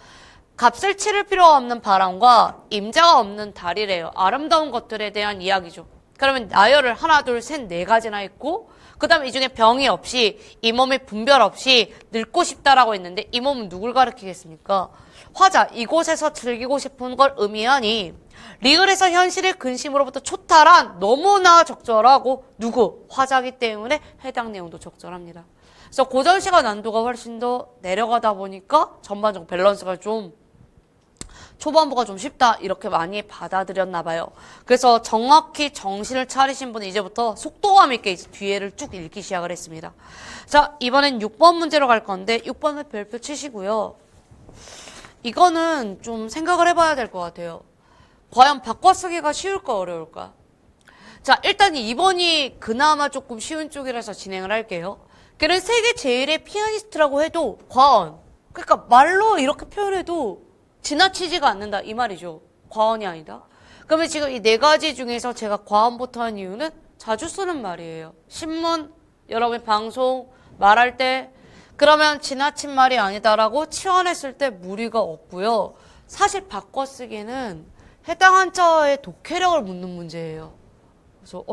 값을 치를 필요가 없는 바람과 임자가 없는 달이래요. 아름다운 것들에 대한 이야기죠. 그러면 나열을 하나, 둘, 셋, 4가지나 했고 그 다음에 이 중에 병이 없이 이 몸에 분별 없이 늙고 싶다라고 했는데 이 몸은 누굴 가리키겠습니까? 화자, 이곳에서 즐기고 싶은 걸 의미하니 리을에서 현실의 근심으로부터 초탈한 너무나 적절하고 누구? 화자기 때문에 해당 내용도 적절합니다. 그래서 고전시가 난도가 훨씬 더 내려가다 보니까 전반적 밸런스가 좀 초반부가 좀 쉽다 이렇게 많이 받아들였나 봐요. 그래서 정확히 정신을 차리신 분은 이제부터 속도감 있게 이제 뒤에를 쭉 읽기 시작을 했습니다. 자, 이번엔 6번 문제로 갈 건데 6번은 별표 치시고요. 이거는 좀 생각을 해봐야 될 것 같아요. 과연 바꿔쓰기가 쉬울까 어려울까? 자, 일단 2번이 그나마 조금 쉬운 쪽이라서 진행을 할게요. 그는 세계 제일의 피아니스트라고 해도 과언. 그러니까 말로 이렇게 표현해도 지나치지가 않는다 이 말이죠. 과언이 아니다. 그러면 지금 이 네 가지 중에서 제가 과언부터 한 이유는 자주 쓰는 말이에요. 신문, 여러분 방송, 말할 때 그러면 지나친 말이 아니다라고 치환했을 때 무리가 없고요. 사실 바꿔 쓰기는 해당 한자어의 독해력을 묻는 문제예요. 그래서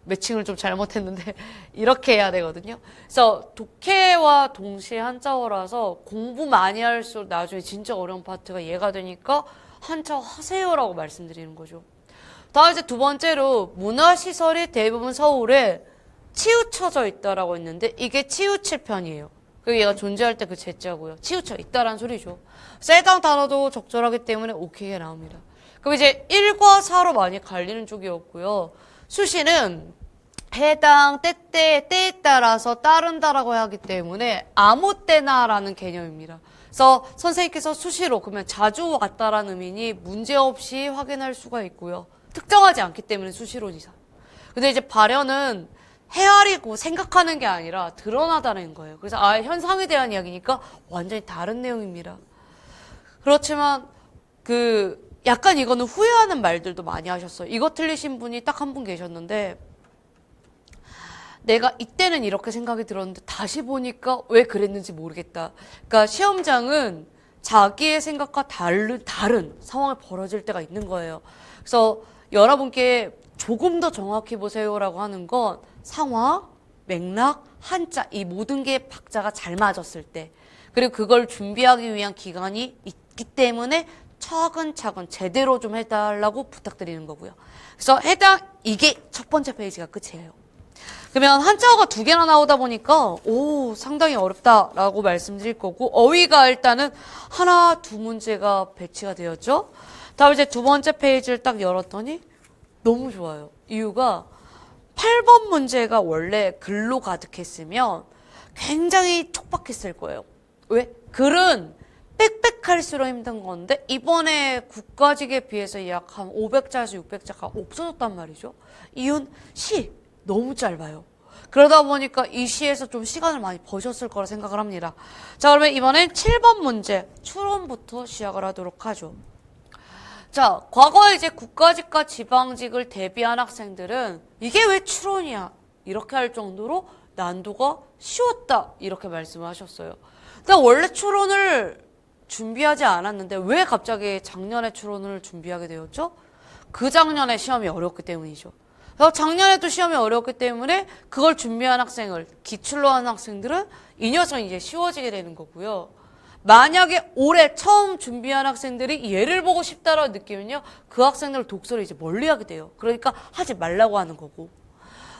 매칭을 좀 잘못했는데 이렇게 해야 되거든요. 그래서 독해와 동시에 한자어라서 공부 많이 할수록 나중에 진짜 어려운 파트가 얘가 되니까 한자어 하세요라고 말씀드리는 거죠. 다음 이제 두 번째로 문화시설이 대부분 서울에 치우쳐져 있다라고 했는데 이게 치우칠 편이에요. 그리고 얘가 존재할 때 그 제자고요. 치우쳐 있다라는 소리죠. 그래서 해당 단어도 적절하기 때문에 오케이가 나옵니다. 그럼 이제 1과 4로 많이 갈리는 쪽이었고요. 수시는 해당 때에 따라서 따른다라고 하기 때문에 아무 때나라는 개념입니다. 그래서 선생님께서 수시로 그러면 자주 왔다라는 의미니 문제없이 확인할 수가 있고요. 특정하지 않기 때문에 수시론이다. 근데 이제 발현은 헤아리고 생각하는 게 아니라 드러나다는 거예요. 그래서 현상에 대한 이야기니까 완전히 다른 내용입니다. 그렇지만 약간 이거는 후회하는 말들도 많이 하셨어요. 이거 틀리신 분이 딱 한 분 계셨는데 내가 이때는 이렇게 생각이 들었는데 다시 보니까 왜 그랬는지 모르겠다. 그러니까 시험장은 자기의 생각과 다른 상황이 벌어질 때가 있는 거예요. 그래서 여러분께 조금 더 정확히 보세요라고 하는 건 상황, 맥락, 한자 이 모든 게 박자가 잘 맞았을 때 그리고 그걸 준비하기 위한 기간이 있기 때문에 차근차근 제대로 좀 해달라고 부탁드리는 거고요. 그래서 이게 첫 번째 페이지가 끝이에요. 그러면 한자어가 두 개나 나오다 보니까 상당히 어렵다라고 말씀드릴 거고 어휘가 일단은 하나, 두 문제가 배치가 되었죠. 다음 이제 두 번째 페이지를 딱 열었더니 너무 좋아요. 이유가 8번 문제가 원래 글로 가득했으면 굉장히 촉박했을 거예요. 왜? 글은 빽빽할수록 힘든 건데 이번에 국가직에 비해서 약 한 500자에서 600자가 없어졌단 말이죠. 이유는 시 너무 짧아요. 그러다 보니까 이 시에서 좀 시간을 많이 버셨을 거라 생각을 합니다. 자, 그러면 이번엔 7번 문제 추론부터 시작을 하도록 하죠. 자, 과거에 이제 국가직과 지방직을 대비한 학생들은 이게 왜 추론이야? 이렇게 할 정도로 난도가 쉬웠다. 이렇게 말씀을 하셨어요. 근데 원래 추론을 준비하지 않았는데 왜 갑자기 작년에 추론을 준비하게 되었죠? 그 작년에 시험이 어렵기 때문이죠. 그래서 작년에도 시험이 어렵기 때문에 그걸 준비한 학생을 기출로 한 학생들은 이 녀석이 이제 쉬워지게 되는 거고요. 만약에 올해 처음 준비한 학생들이 얘를 보고 싶다라고 느끼면요. 그 학생들 독서를 이제 멀리하게 돼요. 그러니까 하지 말라고 하는 거고.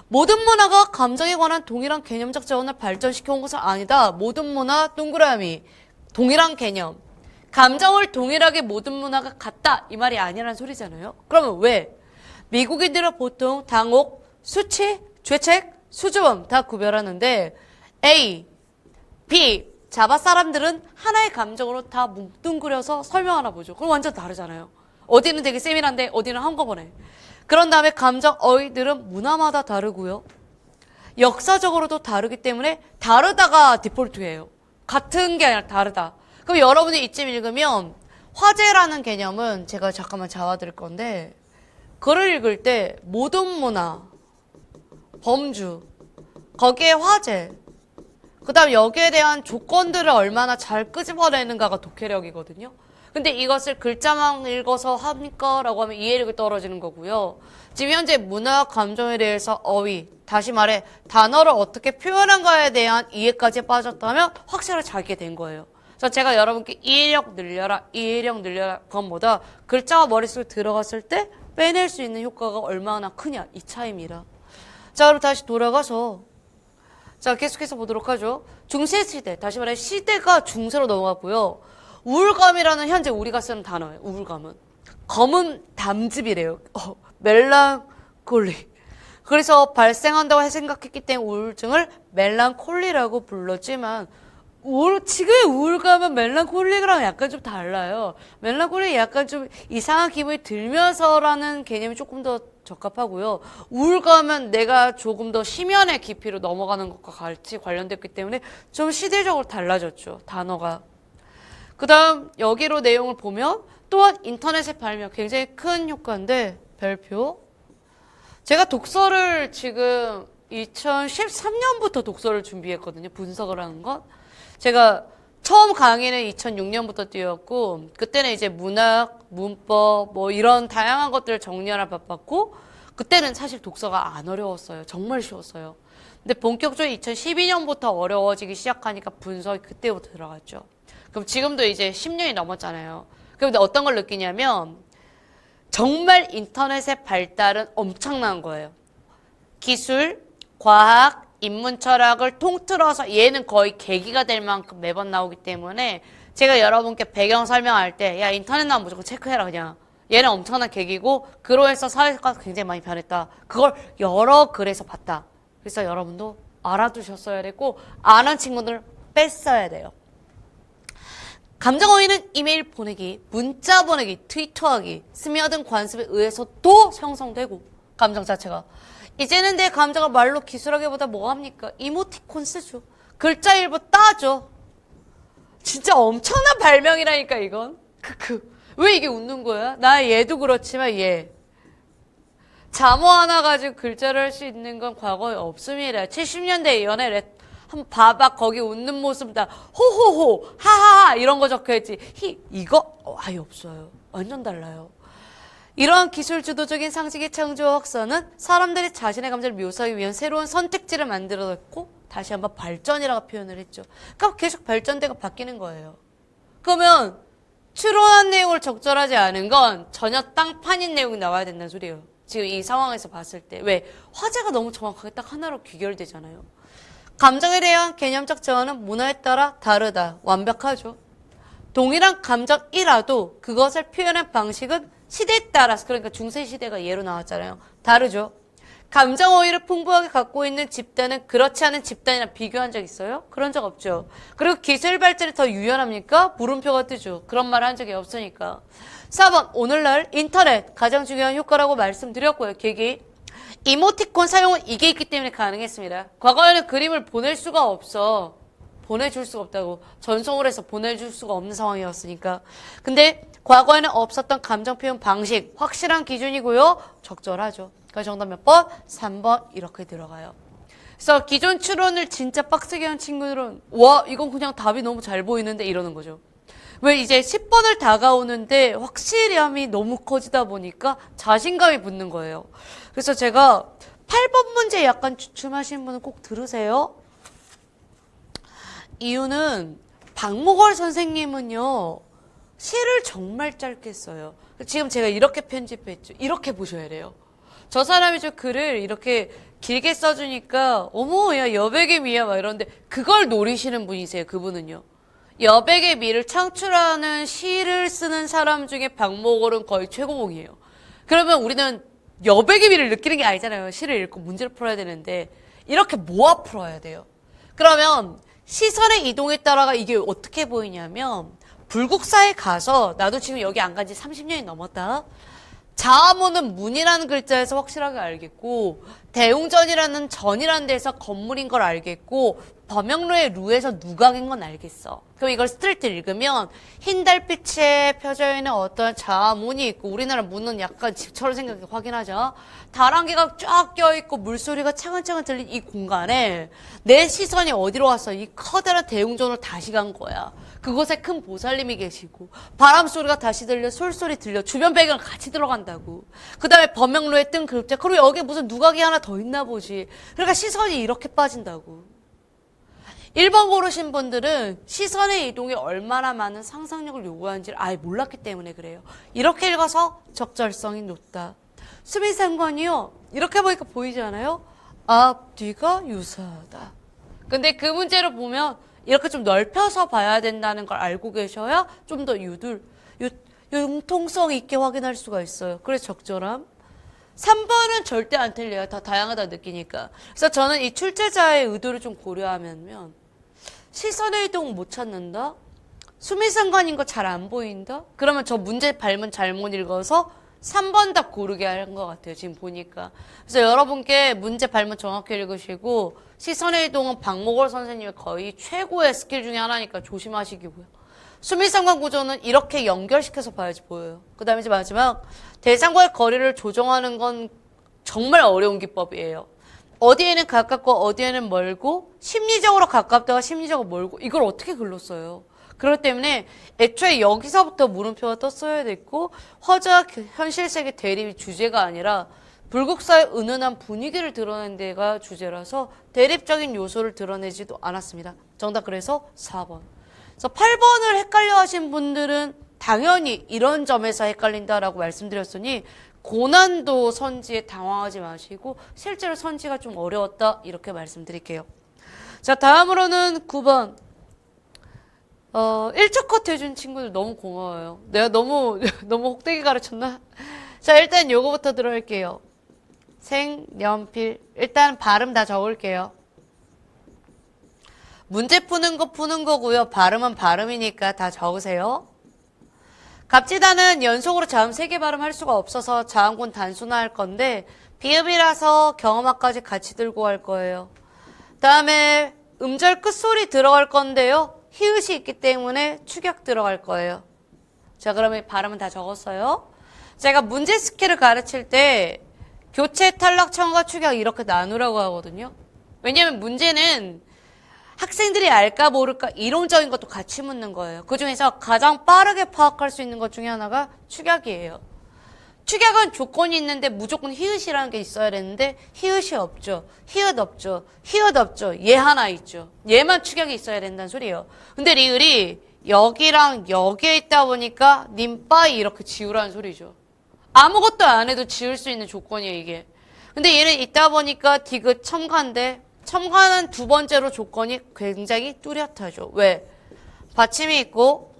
모든 문화가 감정에 관한 동일한 개념적 자원을 발전시켜온 것은 아니다. 모든 문화 동그라미 동일한 개념. 감정을 동일하게 모든 문화가 같다. 이 말이 아니라는 소리잖아요. 그러면 왜? 미국인들은 보통 당혹, 수치, 죄책, 수줍음 다 구별하는데 A, B, 자바 사람들은 하나의 감정으로 다 뭉뚱그려서 설명하나 보죠. 그럼 완전 다르잖아요. 어디는 되게 세밀한데 어디는 한꺼번에. 그런 다음에 감정 어휘들은 문화마다 다르고요. 역사적으로도 다르기 때문에 다르다가 디폴트예요. 같은 게 아니라 다르다. 그럼 여러분이 이쯤 읽으면 화제라는 개념은 제가 잠깐만 잡아드릴 건데 글을 읽을 때 모든 문화, 범주, 거기에 화제, 그 다음 여기에 대한 조건들을 얼마나 잘 끄집어내는가가 독해력이거든요. 근데 이것을 글자만 읽어서 합니까? 라고 하면 이해력이 떨어지는 거고요. 지금 현재 문화와 감정에 대해서 어휘, 다시 말해 단어를 어떻게 표현한가에 대한 이해까지 빠졌다면 확실하게 자기게 된 거예요. 그래서 제가 여러분께 이해력 늘려라 그것보다 글자가 머릿속에 들어갔을 때 빼낼 수 있는 효과가 얼마나 크냐 이 차이입니다. 자, 그럼 다시 돌아가서 자, 계속해서 보도록 하죠. 중세시대, 다시 말해 시대가 중세로 넘어갔고요. 우울감이라는 현재 우리가 쓰는 단어예요. 우울감은. 검은 담즙이래요. 멜랑콜리. 그래서 발생한다고 생각했기 때문에 우울증을 멜랑콜리라고 불렀지만 지금의 우울감은 멜랑콜리랑 약간 좀 달라요. 멜랑콜리 약간 좀 이상한 기분이 들면서라는 개념이 조금 더 적합하고요. 우울감은 내가 조금 더 심연의 깊이로 넘어가는 것과 같이 관련됐기 때문에 좀 시대적으로 달라졌죠. 단어가. 그 다음 여기로 내용을 보면 또한 인터넷의 발명 굉장히 큰 효과인데 별표. 제가 독서를 지금 2013년부터 독서를 준비했거든요. 분석을 하는 것. 제가 처음 강의는 2006년부터 뛰었고 그때는 이제 문학, 문법 뭐 이런 다양한 것들을 정리하라 바빴고 그때는 사실 독서가 안 어려웠어요. 정말 쉬웠어요. 근데 본격적으로 2012년부터 어려워지기 시작하니까 분석이 그때부터 들어갔죠. 그럼 지금도 이제 10년이 넘었잖아요. 그런데 어떤 걸 느끼냐면 정말 인터넷의 발달은 엄청난 거예요. 기술, 과학, 인문 철학을 통틀어서 얘는 거의 계기가 될 만큼 매번 나오기 때문에 제가 여러분께 배경 설명할 때 야 인터넷 나오면 무조건 체크해라 그냥. 얘는 엄청난 계기고 그로 해서 사회가 굉장히 많이 변했다. 그걸 여러 글에서 봤다. 그래서 여러분도 알아두셨어야 되고 아는 친구들 뺐어야 돼요. 감정어휘는 이메일 보내기, 문자 보내기, 트위터하기, 스며든 관습에 의해서도 형성되고 감정 자체가 이제는 내 감정을 말로 기술하기보다 뭐합니까? 이모티콘 쓰죠. 글자 일부 따죠. 진짜 엄청난 발명이라니까 이건. 크크. 왜 이게 웃는 거야? 나 얘도 그렇지만 얘. 잠어 하나 가지고 글자를 할 수 있는 건 과거에 없음이래. 70년대 연애 한번 봐봐. 거기 웃는 모습 다 호호호 하하하 이런 거 적혀있지. 이거 아예 없어요. 완전 달라요. 이러한 기술 주도적인 상식의 창조 확산은 사람들이 자신의 감정을 묘사하기 위한 새로운 선택지를 만들어냈고 다시 한번 발전이라고 표현을 했죠. 그러니까 계속 발전되고 바뀌는 거예요. 그러면 추론한 내용을 적절하지 않은 건 전혀 땅판인 내용이 나와야 된다는 소리예요. 지금 이 상황에서 봤을 때. 왜? 화제가 너무 정확하게 딱 하나로 귀결되잖아요. 감정에 대한 개념적 정의는 문화에 따라 다르다. 완벽하죠. 동일한 감정이라도 그것을 표현한 방식은 시대에 따라서, 그러니까 중세시대가 예로 나왔잖아요. 다르죠. 감정어휘를 풍부하게 갖고 있는 집단은 그렇지 않은 집단이랑 비교한 적 있어요? 그런 적 없죠. 그리고 기술 발전이 더 유연합니까? 물음표가 뜨죠. 그런 말 한 적이 없으니까. 4번, 오늘날 인터넷 가장 중요한 효과라고 말씀드렸고요. 계기. 이모티콘 사용은 이게 있기 때문에 가능했습니다. 과거에는 그림을 보낼 수가 없어. 보내줄 수가 없다고. 전송을 해서 보내줄 수가 없는 상황이었으니까. 근데 과거에는 없었던 감정 표현 방식, 확실한 기준이고요. 적절하죠. 그 정답 몇 번? 3번 이렇게 들어가요. 그래서 기존 추론을 진짜 빡세게 한 친구들은 와 이건 그냥 답이 너무 잘 보이는데 이러는 거죠. 왜 이제 10번을 다가오는데 확실함이 너무 커지다 보니까 자신감이 붙는 거예요. 그래서 제가 8번 문제 약간 주춤하시는 분은 꼭 들으세요. 이유는 박목월 선생님은요. 시를 정말 짧게 써요. 지금 제가 이렇게 편집했죠. 이렇게 보셔야 돼요. 저 사람이 저 글을 이렇게 길게 써주니까 어머 야 여백의 미야 막 이러는데 그걸 노리시는 분이세요. 그분은요. 여백의 미를 창출하는 시를 쓰는 사람 중에 박목월은 거의 최고봉이에요. 그러면 우리는 여백의 미를 느끼는 게 아니잖아요. 시를 읽고 문제를 풀어야 되는데 이렇게 모아 풀어야 돼요. 그러면 시선의 이동에 따라가 이게 어떻게 보이냐면 불국사에 가서 나도 지금 여기 안 간 지 30년이 넘었다. 자아모는 문이라는 글자에서 확실하게 알겠고 대웅전이라는 전이라는 데서 건물인 걸 알겠고 범영로의 루에서 누각인 건 알겠어. 그럼 이걸 스트레이트 읽으면 흰 달빛에 펴져 있는 어떤 자아문이 있고 우리나라 문은 약간 집처럼 생각해 확인하자. 달 한 개가 쫙 껴있고 물소리가 차근차근 들린 이 공간에 내 시선이 어디로 왔어? 이 커다란 대웅전으로 다시 간 거야. 그곳에 큰 보살님이 계시고 바람 소리가 다시 들려 솔소리 들려 주변 배경 같이 들어간다고. 그 다음에 범영로에 뜬 그룹자 그리고 여기에 무슨 누각이 하나 더 있나 보지. 그러니까 시선이 이렇게 빠진다고. 1번 고르신 분들은 시선의 이동이 얼마나 많은 상상력을 요구하는지를 아예 몰랐기 때문에 그래요. 이렇게 읽어서 적절성이 높다. 수미상관이요. 이렇게 보니까 보이지 않아요? 앞뒤가 유사하다. 근데 그 문제를 보면 이렇게 좀 넓혀서 봐야 된다는 걸 알고 계셔야 좀 더 융통성 있게 확인할 수가 있어요. 그래서 적절함. 3번은 절대 안 틀려요. 다 다양하다 느끼니까. 그래서 저는 이 출제자의 의도를 좀 고려하면 시선의 이동 못 찾는다? 수미상관인 거 잘 안 보인다? 그러면 저 문제 발문 잘못 읽어서 3번 답 고르게 한 것 같아요. 지금 보니까. 그래서 여러분께 문제 발문 정확히 읽으시고 시선의 이동은 박목월 선생님의 거의 최고의 스킬 중에 하나니까 조심하시기고요. 수미상관 구조는 이렇게 연결시켜서 봐야지 보여요. 그 다음에 이제 마지막 대상과의 거리를 조정하는 건 정말 어려운 기법이에요. 어디에는 가깝고 어디에는 멀고 심리적으로 가깝다가 심리적으로 멀고 이걸 어떻게 글렀어요. 그렇기 때문에 애초에 여기서부터 물음표가 떴어야 됐고 허자와 현실 세계 대립이 주제가 아니라 불국사의 은은한 분위기를 드러낸 데가 주제라서 대립적인 요소를 드러내지도 않았습니다. 정답 그래서 4번. 그래서 8번을 헷갈려 하신 분들은 당연히 이런 점에서 헷갈린다라고 말씀드렸으니 고난도 선지에 당황하지 마시고 실제로 선지가 좀 어려웠다 이렇게 말씀드릴게요. 자, 다음으로는 9번. 1초 컷 해준 친구들 너무 고마워요. 내가 너무 혹되게 가르쳤나? 자, 일단 요거부터 들어올게요. 생연필. 일단 발음 다 적을게요. 문제 푸는 거 푸는 거고요. 발음은 발음이니까 다 적으세요. 갑지다는 연속으로 자음 3개 발음할 수가 없어서 자음군 단순화할 건데 비읍이라서 경음화까지 같이 들고 갈 거예요. 다음에 음절 끝소리 들어갈 건데요. 히읗이 있기 때문에 축약 들어갈 거예요. 자, 그러면 발음은 다 적었어요. 제가 문제 스킬을 가르칠 때 교체, 탈락, 첨가, 축약 이렇게 나누라고 하거든요. 왜냐면 문제는 학생들이 알까 모를까 이론적인 것도 같이 묻는 거예요. 그중에서 가장 빠르게 파악할 수 있는 것 중에 하나가 축약이에요. 축약은 조건이 있는데 무조건 히읗이라는 게 있어야 되는데 히읗이 없죠. 히읗 없죠. 히읗 없죠. 얘 하나 있죠. 얘만 축약이 있어야 된다는 소리예요. 근데 리을이 여기랑 여기에 있다 보니까 님빠이 이렇게 지우라는 소리죠. 아무것도 안 해도 지을 수 있는 조건이에요, 이게. 근데 얘는 있다 보니까 디귿 첨가인데 첨가는 두 번째로 조건이 굉장히 뚜렷하죠. 왜? 받침이 있고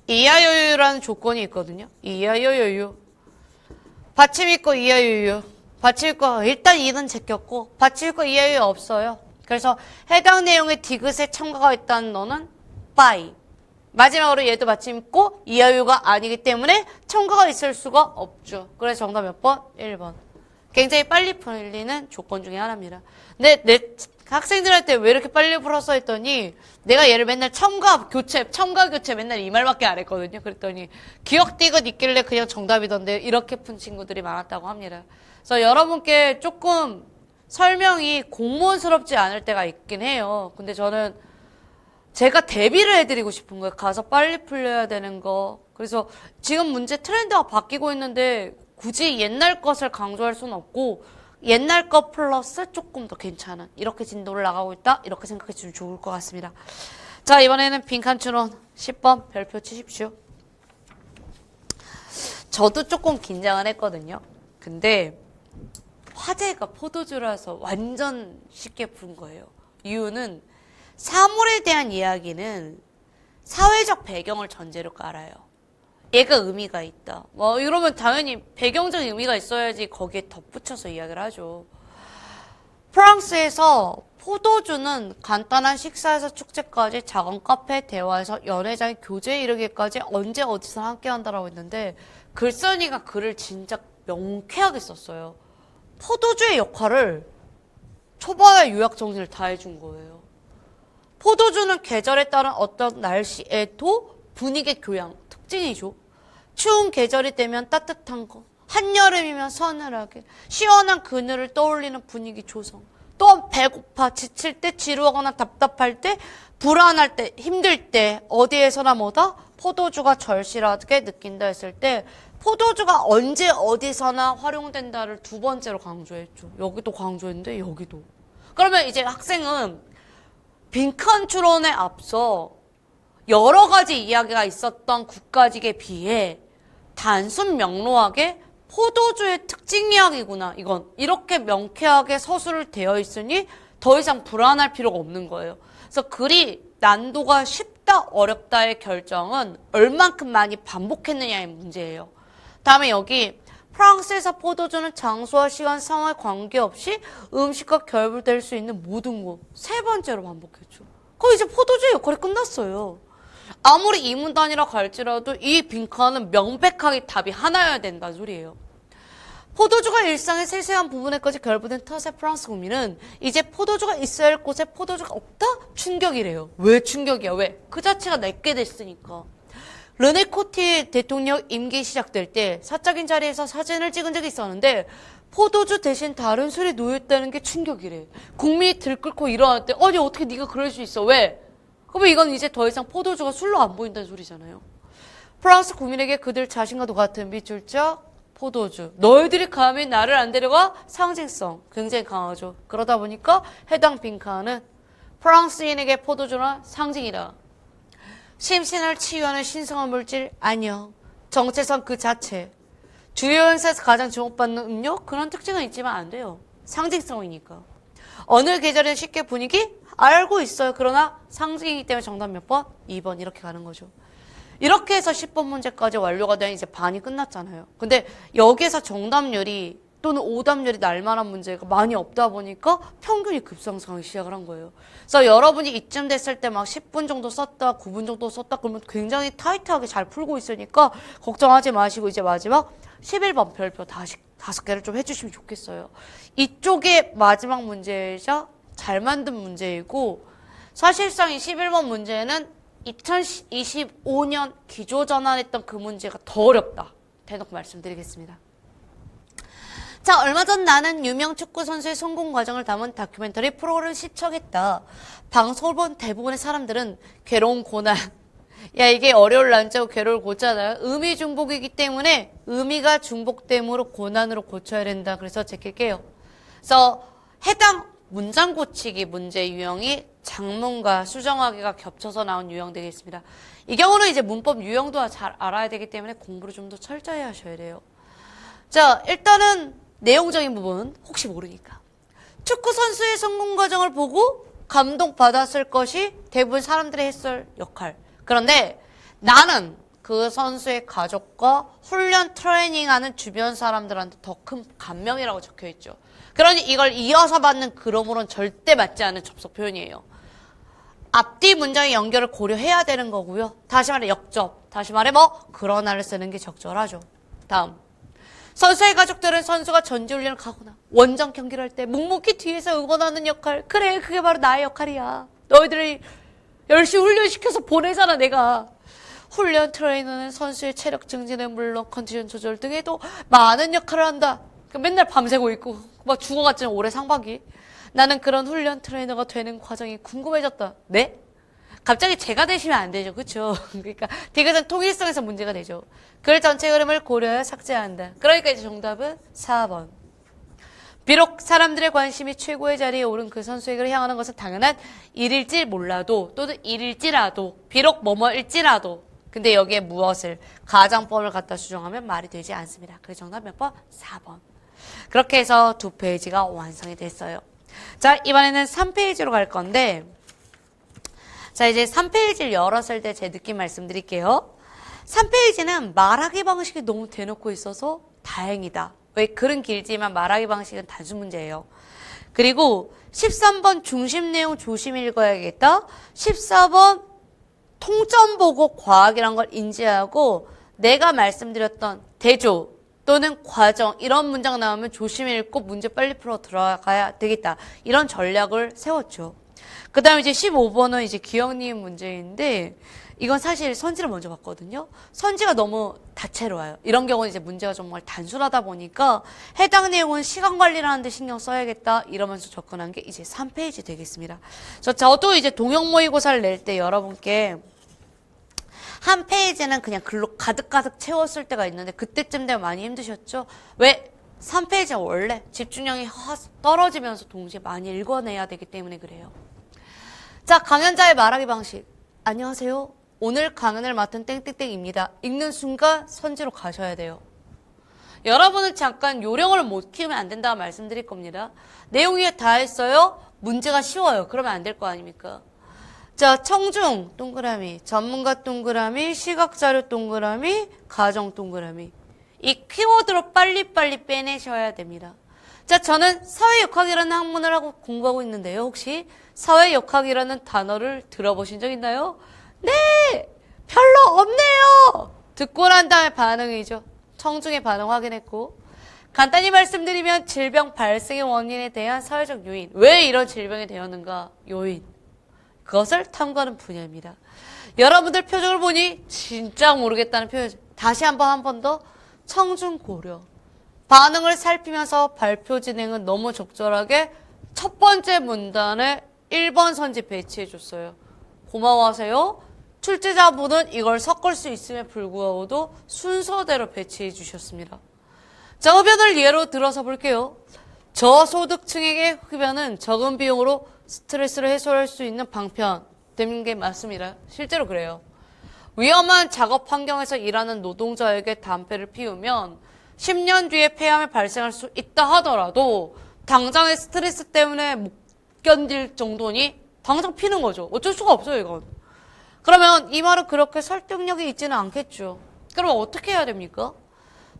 이하여유라는 조건이 있거든요. 이하여유. 받침 있고 이하여유. 받침 있고 일단 이는 제꼈고 받침 있고 이하여유 없어요. 그래서 해당 내용의 디귿에 첨가가 있다는 너는 빠이. 마지막으로 얘도 받침 있고 이하여유가 아니기 때문에 첨가가 있을 수가 없죠. 그래서 정답 몇 번? 1번. 굉장히 빨리 풀리는 조건 중에 하나입니다. 근데 내 학생들한테 왜 이렇게 빨리 풀었어 했더니 내가 얘를 맨날 첨가 교체 맨날 이 말밖에 안 했거든요. 그랬더니 기억 디귿 있길래 그냥 정답이던데 이렇게 푼 친구들이 많았다고 합니다. 그래서 여러분께 조금 설명이 공무원스럽지 않을 때가 있긴 해요. 근데 저는 제가 대비를 해드리고 싶은 거예요. 가서 빨리 풀려야 되는 거. 그래서 지금 문제 트렌드가 바뀌고 있는데 굳이 옛날 것을 강조할 수는 없고 옛날 것 플러스 조금 더 괜찮은 이렇게 진도를 나가고 있다 이렇게 생각해 주면 좋을 것 같습니다. 자, 이번에는 빈칸 추론 10번 별표 치십시오. 저도 조금 긴장을 했거든요. 근데 화제가 포도주라서 완전 쉽게 푼 거예요. 이유는 사물에 대한 이야기는 사회적 배경을 전제로 깔아요. 얘가 의미가 있다. 뭐 이러면 당연히 배경적인 의미가 있어야지 거기에 덧붙여서 이야기를 하죠. 프랑스에서 포도주는 간단한 식사에서 축제까지 작은 카페, 대화에서 연회장의 교제에 이르기까지 언제 어디서 함께 한다라고 했는데 글쓴이가 글을 진짜 명쾌하게 썼어요. 포도주의 역할을 초반에 요약 정리를 다 해준 거예요. 포도주는 계절에 따른 어떤 날씨에도 분위기 교양, 특징이죠. 추운 계절이 되면 따뜻한 거, 한여름이면 서늘하게, 시원한 그늘을 떠올리는 분위기 조성. 또 배고파, 지칠 때, 지루하거나 답답할 때, 불안할 때, 힘들 때, 어디에서나 뭐다? 포도주가 절실하게 느낀다 했을 때, 포도주가 언제 어디서나 활용된다를 두 번째로 강조했죠. 여기도 강조했는데, 여기도. 그러면 이제 학생은 빈칸 추론에 앞서 여러 가지 이야기가 있었던 국가직에 비해 단순 명료하게 포도주의 특징 이야기구나. 이건 이렇게 명쾌하게 서술을 되어 있으니 더 이상 불안할 필요가 없는 거예요. 그래서 글이 난도가 쉽다 어렵다의 결정은 얼만큼 많이 반복했느냐의 문제예요. 다음에 여기 프랑스에서 포도주는 장소와 시간, 상황에 관계없이 음식과 결부될 수 있는 모든 것. 세 번째로 반복했죠. 그럼 이제 포도주의 역할이 끝났어요. 아무리 이문 단위라 갈지라도 이 빈칸은 명백하게 답이 하나여야 된다는 소리예요. 포도주가 일상의 세세한 부분에까지 결부된 탓에 프랑스 국민은 이제 포도주가 있어야 할 곳에 포도주가 없다? 충격이래요. 왜 충격이야? 왜? 그 자체가 낡게 됐으니까. 르네 코티 대통령 임기 시작될 때 사적인 자리에서 사진을 찍은 적이 있었는데 포도주 대신 다른 술이 놓였다는 게 충격이래. 국민이 들끓고 일어날 때 아니 어떻게 네가 그럴 수 있어? 왜? 그러면 이건 이제 더 이상 포도주가 술로 안 보인다는 소리잖아요. 프랑스 국민에게 그들 자신과도 같은 밑줄짝 포도주. 너희들이 감히 나를 안 데려가? 상징성 굉장히 강하죠. 그러다 보니까 해당 빈칸은 프랑스인에게 포도주는 상징이다. 심신을 치유하는 신성한 물질 아니요. 정체성 그 자체. 주요 행사에서 가장 주목받는 음료? 그런 특징은 있지만 안 돼요. 상징성이니까. 어느 계절엔 쉽게 분위기? 알고 있어요. 그러나 상징이기 때문에 정답 몇 번? 2번 이렇게 가는 거죠. 이렇게 해서 10번 문제까지 완료가 되면 이제 반이 끝났잖아요. 근데 여기에서 정답률이 또는 오답률이 날 만한 문제가 많이 없다 보니까 평균이 급상승하기 시작을 한 거예요. 그래서 여러분이 이쯤 됐을 때 막 10분 정도 썼다, 9분 정도 썼다 그러면 굉장히 타이트하게 잘 풀고 있으니까 걱정하지 마시고 이제 마지막 11번 별표 다시 5개를 좀 해주시면 좋겠어요. 이쪽에 마지막 문제이자 잘 만든 문제이고 사실상 이 11번 문제는 2025년 기조전환했던 그 문제가 더 어렵다. 대놓고 말씀드리겠습니다. 자, 얼마 전 나는 유명 축구 선수의 성공 과정을 담은 다큐멘터리 프로를 시청했다. 방송을 본 대부분의 사람들은 괴로운 고난. 야, 이게 어려울 난자고 괴로울 고잖아요. 의미 중복이기 때문에 의미가 중복됨으로 고난으로 고쳐야 된다. 그래서 제낄게요. 그래서 해당 문장 고치기 문제 유형이 장문과 수정하기가 겹쳐서 나온 유형 되겠습니다. 이 경우는 이제 문법 유형도 잘 알아야 되기 때문에 공부를 좀 더 철저히 하셔야 돼요. 자, 일단은 내용적인 부분 혹시 모르니까 축구 선수의 성공 과정을 보고 감동받았을 것이 대부분 사람들의 했을 역할. 그런데 나는 그 선수의 가족과 훈련 트레이닝하는 주변 사람들한테 더 큰 감명이라고 적혀있죠. 그러니 이걸 이어서 받는 그럼으로는 절대 맞지 않는 접속 표현이에요. 앞뒤 문장의 연결을 고려해야 되는 거고요. 다시 말해 역접. 다시 말해 그러나를 쓰는 게 적절하죠. 다음. 선수의 가족들은 선수가 전지훈련을 가거나 원정 경기를 할 때 묵묵히 뒤에서 응원하는 역할. 그래, 그게 바로 나의 역할이야. 너희들이 열심히 훈련시켜서 보내잖아, 내가. 훈련 트레이너는 선수의 체력 증진에 물론 컨디션 조절 등에도 많은 역할을 한다. 맨날 밤새고 있고 막 죽어갔지만 올해 상반기. 나는 그런 훈련 트레이너가 되는 과정이 궁금해졌다. 네? 갑자기 제가 되시면 안 되죠. 그렇죠? 그러니까 대개선 통일성에서 문제가 되죠. 글 전체 흐름을 고려해 삭제한다. 그러니까 이제 정답은 4번. 비록 사람들의 관심이 최고의 자리에 오른 그 선수에게 향하는 것은 당연한 일일지 몰라도 또는 일일지라도 비록 뭐뭐일지라도 근데 여기에 무엇을 가정법을 갖다 수정하면 말이 되지 않습니다. 그래서 정답 몇 번? 4번. 그렇게 해서 2페이지가 완성이 됐어요. 자, 이번에는 3페이지로 갈 건데 자, 이제 3페이지를 열었을 때 제 느낌 말씀드릴게요. 3페이지는 말하기 방식이 너무 대놓고 있어서 다행이다. 왜? 글은 길지만 말하기 방식은 단순 문제예요. 그리고 13번 중심 내용 조심히 읽어야겠다. 14번 통점 보고 과학이란 걸 인지하고 내가 말씀드렸던 대조 또는 과정 이런 문장 나오면 조심히 읽고 문제 빨리 풀어 들어가야 되겠다. 이런 전략을 세웠죠. 그 다음에 이제 15번은 이제 기억님 문제인데 이건 사실 선지를 먼저 봤거든요. 선지가 너무 다채로워요. 이런 경우는 이제 문제가 정말 단순하다 보니까 해당 내용은 시간 관리를 하는데 신경 써야겠다 이러면서 접근한 게 이제 3페이지 되겠습니다. 저도 이제 동형 모의고사를 낼 때 여러분께 한 페이지는 그냥 글로 가득가득 채웠을 때가 있는데 그때쯤 되면 많이 힘드셨죠? 왜? 3페이지는 원래 집중력이 떨어지면서 동시에 많이 읽어내야 되기 때문에 그래요. 자, 강연자의 말하기 방식. 안녕하세요. 오늘 강연을 맡은 땡땡땡입니다. 읽는 순간 선지로 가셔야 돼요. 여러분은 잠깐 요령을 못 키우면 안 된다고 말씀드릴 겁니다. 내용이 다 했어요? 문제가 쉬워요. 그러면 안 될 거 아닙니까? 자, 청중 동그라미, 전문가 동그라미, 시각자료 동그라미, 가정 동그라미. 이 키워드로 빨리빨리 빼내셔야 됩니다. 자, 저는 사회역학이라는 학문을 하고 공부하고 있는데요. 혹시 사회역학이라는 단어를 들어보신 적 있나요? 네! 별로 없네요! 듣고 난 다음에 반응이죠. 청중의 반응 확인했고. 간단히 말씀드리면 질병 발생의 원인에 대한 사회적 요인, 왜 이런 질병이 되었는가 요인, 그것을 탐구하는 분야입니다. 여러분들 표정을 보니 진짜 모르겠다는 표정. 다시 한 번 더 청중고려. 반응을 살피면서 발표 진행은 너무 적절하게 첫 번째 문단에 1번 선지 배치해줬어요. 고마워하세요. 출제자분은 이걸 섞을 수 있음에 불구하고도 순서대로 배치해 주셨습니다. 자, 흡연을 예로 들어서 볼게요. 저소득층에게 흡연은 적은 비용으로 스트레스를 해소할 수 있는 방편된 게 맞습니다. 실제로 그래요. 위험한 작업 환경에서 일하는 노동자에게 담배를 피우면 10년 뒤에 폐암이 발생할 수 있다 하더라도 당장의 스트레스 때문에 못 견딜 정도니 당장 피는 거죠. 어쩔 수가 없어요, 이건. 그러면 이 말은 그렇게 설득력이 있지는 않겠죠. 그럼 어떻게 해야 됩니까?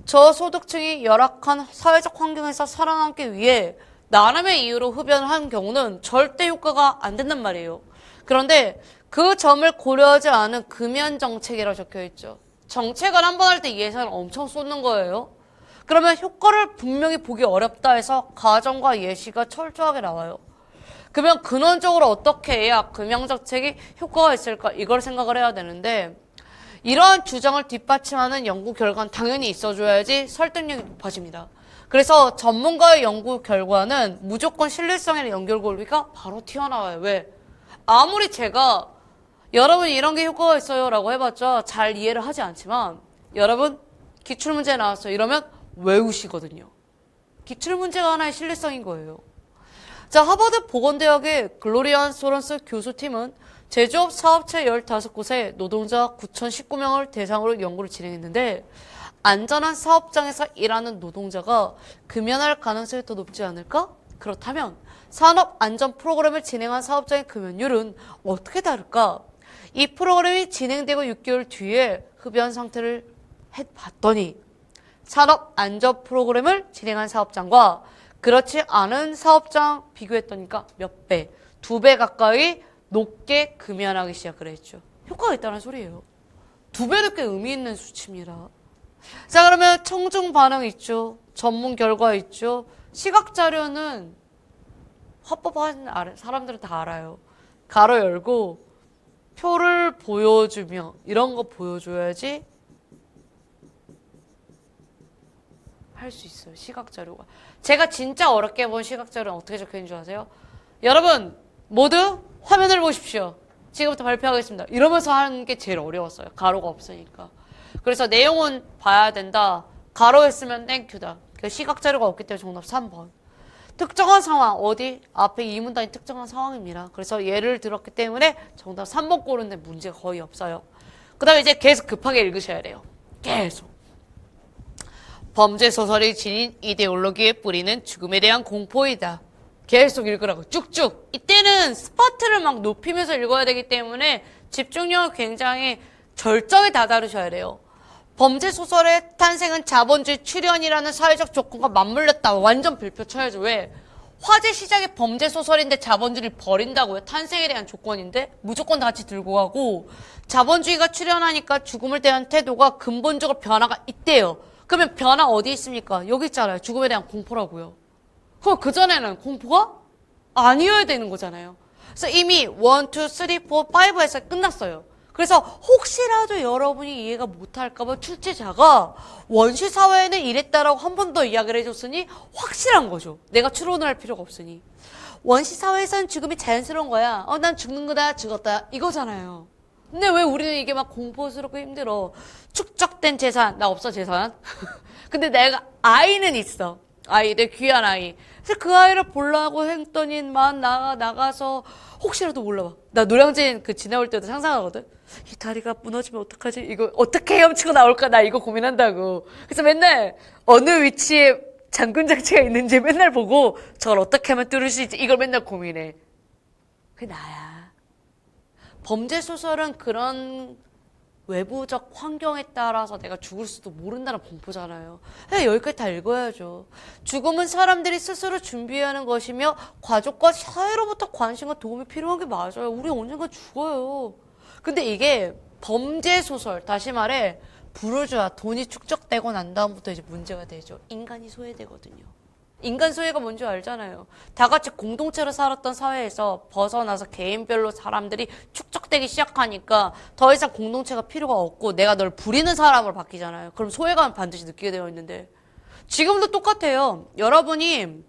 저소득층이 열악한 사회적 환경에서 살아남기 위해 나름의 이유로 흡연을 하는 경우는 절대 효과가 안 된단 말이에요. 그런데 그 점을 고려하지 않은 금연 정책이라고 적혀있죠. 정책을 한 번 할 때 예산을 엄청 쏟는 거예요. 그러면 효과를 분명히 보기 어렵다 해서 가정과 예시가 철저하게 나와요. 그러면 근원적으로 어떻게 해야 금연 정책이 효과가 있을까? 이걸 생각을 해야 되는데 이러한 주장을 뒷받침하는 연구 결과는 당연히 있어줘야지 설득력이 높아집니다. 그래서 전문가의 연구 결과는 무조건 신뢰성이나 연결고리가 바로 튀어나와요. 왜? 아무리 제가 여러분 이런 게 효과가 있어요 라고 해봤자 잘 이해를 하지 않지만 여러분 기출문제 나왔어요 이러면 외우시거든요. 기출문제가 하나의 신뢰성인 거예요. 자, 하버드 보건대학의 글로리안 소런스 교수팀은 제조업 사업체 15곳에 노동자 9,019명을 대상으로 연구를 진행했는데 안전한 사업장에서 일하는 노동자가 금연할 가능성이 더 높지 않을까? 그렇다면 산업 안전 프로그램을 진행한 사업장의 금연율은 어떻게 다를까? 이 프로그램이 진행되고 6개월 뒤에 흡연 상태를 해봤더니 산업 안전 프로그램을 진행한 사업장과 그렇지 않은 사업장 비교했더니까 몇 배, 2배 가까이 높게 금연하기 시작을 했죠. 효과가 있다는 소리예요. 2배 높게 의미 있는 수치입니다. 자, 그러면 청중 반응 있죠. 전문 결과 있죠. 시각 자료는 화법한 사람들은 다 알아요. 가로 열고 표를 보여주며 이런 거 보여줘야지 할 수 있어요. 시각 자료가. 제가 진짜 어렵게 본 시각 자료는 어떻게 적혀 있는 줄 아세요? 여러분 모두 화면을 보십시오. 지금부터 발표하겠습니다. 이러면서 하는 게 제일 어려웠어요. 가로가 없으니까. 그래서 내용은 봐야 된다. 가로했으면 땡큐다. 시각 자료가 없기 때문에 정답 3번. 특정한 상황, 어디? 앞에 이 문단이 특정한 상황입니다. 그래서 예를 들었기 때문에 정답 3번 고르는데 문제가 거의 없어요. 그 다음에 이제 계속 급하게 읽으셔야 돼요. 계속. 범죄 소설이 지닌 이데올로기의 뿌리는 죽음에 대한 공포이다. 계속 읽으라고 쭉쭉. 이때는 스파트를 막 높이면서 읽어야 되기 때문에 집중력을 굉장히 절정에 다다르셔야 돼요. 범죄 소설의 탄생은 자본주의 출현이라는 사회적 조건과 맞물렸다. 완전 빌표 쳐야죠. 왜? 화제 시작이 범죄 소설인데 자본주의를 버린다고요. 탄생에 대한 조건인데 무조건 다 같이 들고 가고 자본주의가 출현하니까 죽음을 대한 태도가 근본적으로 변화가 있대요. 그러면 변화 어디 있습니까? 여기 있잖아요. 죽음에 대한 공포라고요. 그럼 그전에는 공포가 아니어야 되는 거잖아요. 그래서 이미 1, 2, 3, 4, 5에서 끝났어요. 그래서 혹시라도 여러분이 이해가 못할까봐 출제자가 원시사회에는 이랬다라고 한 번 더 이야기를 해줬으니 확실한 거죠. 내가 추론을 할 필요가 없으니. 원시사회에서는 죽음이 자연스러운 거야. 난 죽는 거다, 죽었다. 이거잖아요. 근데 왜 우리는 이게 막 공포스럽고 힘들어. 축적된 재산, 나 없어 재산. 근데 내가 아이는 있어. 아이, 내 귀한 아이. 그래서 그 아이를 보려고 했더니만 나가서 혹시라도 몰라봐. 나 노량진 지나올 때도 상상하거든. 이 다리가 무너지면 어떡하지? 이거 어떻게 헤엄치고 나올까? 나 이거 고민한다고. 그래서 맨날 어느 위치에 잠금 장치가 있는지 맨날 보고 저걸 어떻게 하면 뚫을 수 있지? 이걸 맨날 고민해. 그게 나야. 범죄 소설은 그런 외부적 환경에 따라서 내가 죽을 수도 모른다는 공포잖아요. 여기까지 다 읽어야죠. 죽음은 사람들이 스스로 준비하는 것이며 가족과 사회로부터 관심과 도움이 필요한 게 맞아요. 우리 언젠가 죽어요. 근데 이게 범죄 소설, 다시 말해 부르주아 돈이 축적되고 난 다음부터 이제 문제가 되죠. 인간이 소외되거든요. 인간 소외가 뭔지 알잖아요. 다 같이 공동체로 살았던 사회에서 벗어나서 개인별로 사람들이 축적되기 시작하니까 더 이상 공동체가 필요가 없고 내가 널 부리는 사람으로 바뀌잖아요. 그럼 소외감은 반드시 느끼게 되어 있는데 지금도 똑같아요. 여러분이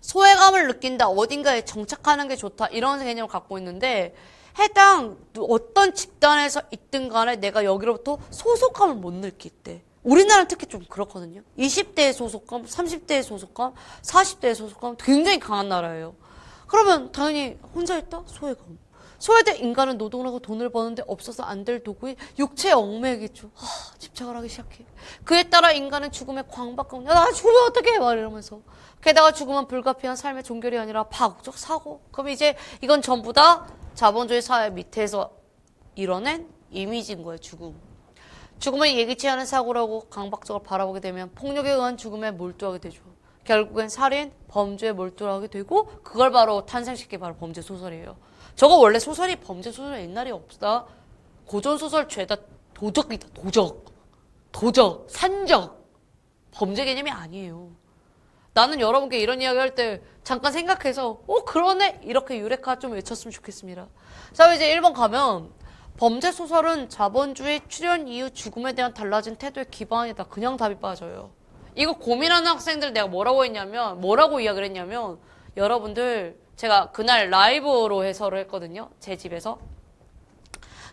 소외감을 느낀다, 어딘가에 정착하는 게 좋다 이런 개념을 갖고 있는데 해당 어떤 집단에서 있든 간에 내가 여기로부터 소속감을 못 느낄 때 우리나라는 특히 좀 그렇거든요. 20대의 소속감, 30대의 소속감, 40대의 소속감 굉장히 강한 나라예요. 그러면 당연히 혼자 있다? 소외감. 소외된 인간은 노동을 하고 돈을 버는데 없어서 안 될 도구인 육체의 얽매이겠죠. 집착을 하기 시작해. 그에 따라 인간은 죽음의 광박감, 야, 나 죽으면 어떡해! 막 이러면서. 게다가 죽음은 불가피한 삶의 종결이 아니라 파국적 사고. 그럼 이제 이건 전부 다 자본주의 사회 밑에서 이뤄낸 이미지인 거예요, 죽음. 죽음을 예기치 않은 사고라고 강박적으로 바라보게 되면 폭력에 의한 죽음에 몰두하게 되죠. 결국엔 살인, 범죄에 몰두하게 되고 그걸 바로 탄생시킨 게 바로 범죄 소설이에요. 저거 원래 소설이 범죄 소설 옛날에 없다. 고전 소설 죄다 도적이다. 도적, 산적. 범죄 개념이 아니에요. 나는 여러분께 이런 이야기 할 때 잠깐 생각해서 그러네 이렇게 유레카 좀 외쳤으면 좋겠습니다. 자 이제 1번 가면 범죄 소설은 자본주의 출현 이후 죽음에 대한 달라진 태도의 기반이다. 그냥 답이 빠져요. 이거 고민하는 학생들 내가 뭐라고 이야기를 했냐면 여러분들 제가 그날 라이브로 해설을 했거든요. 제 집에서.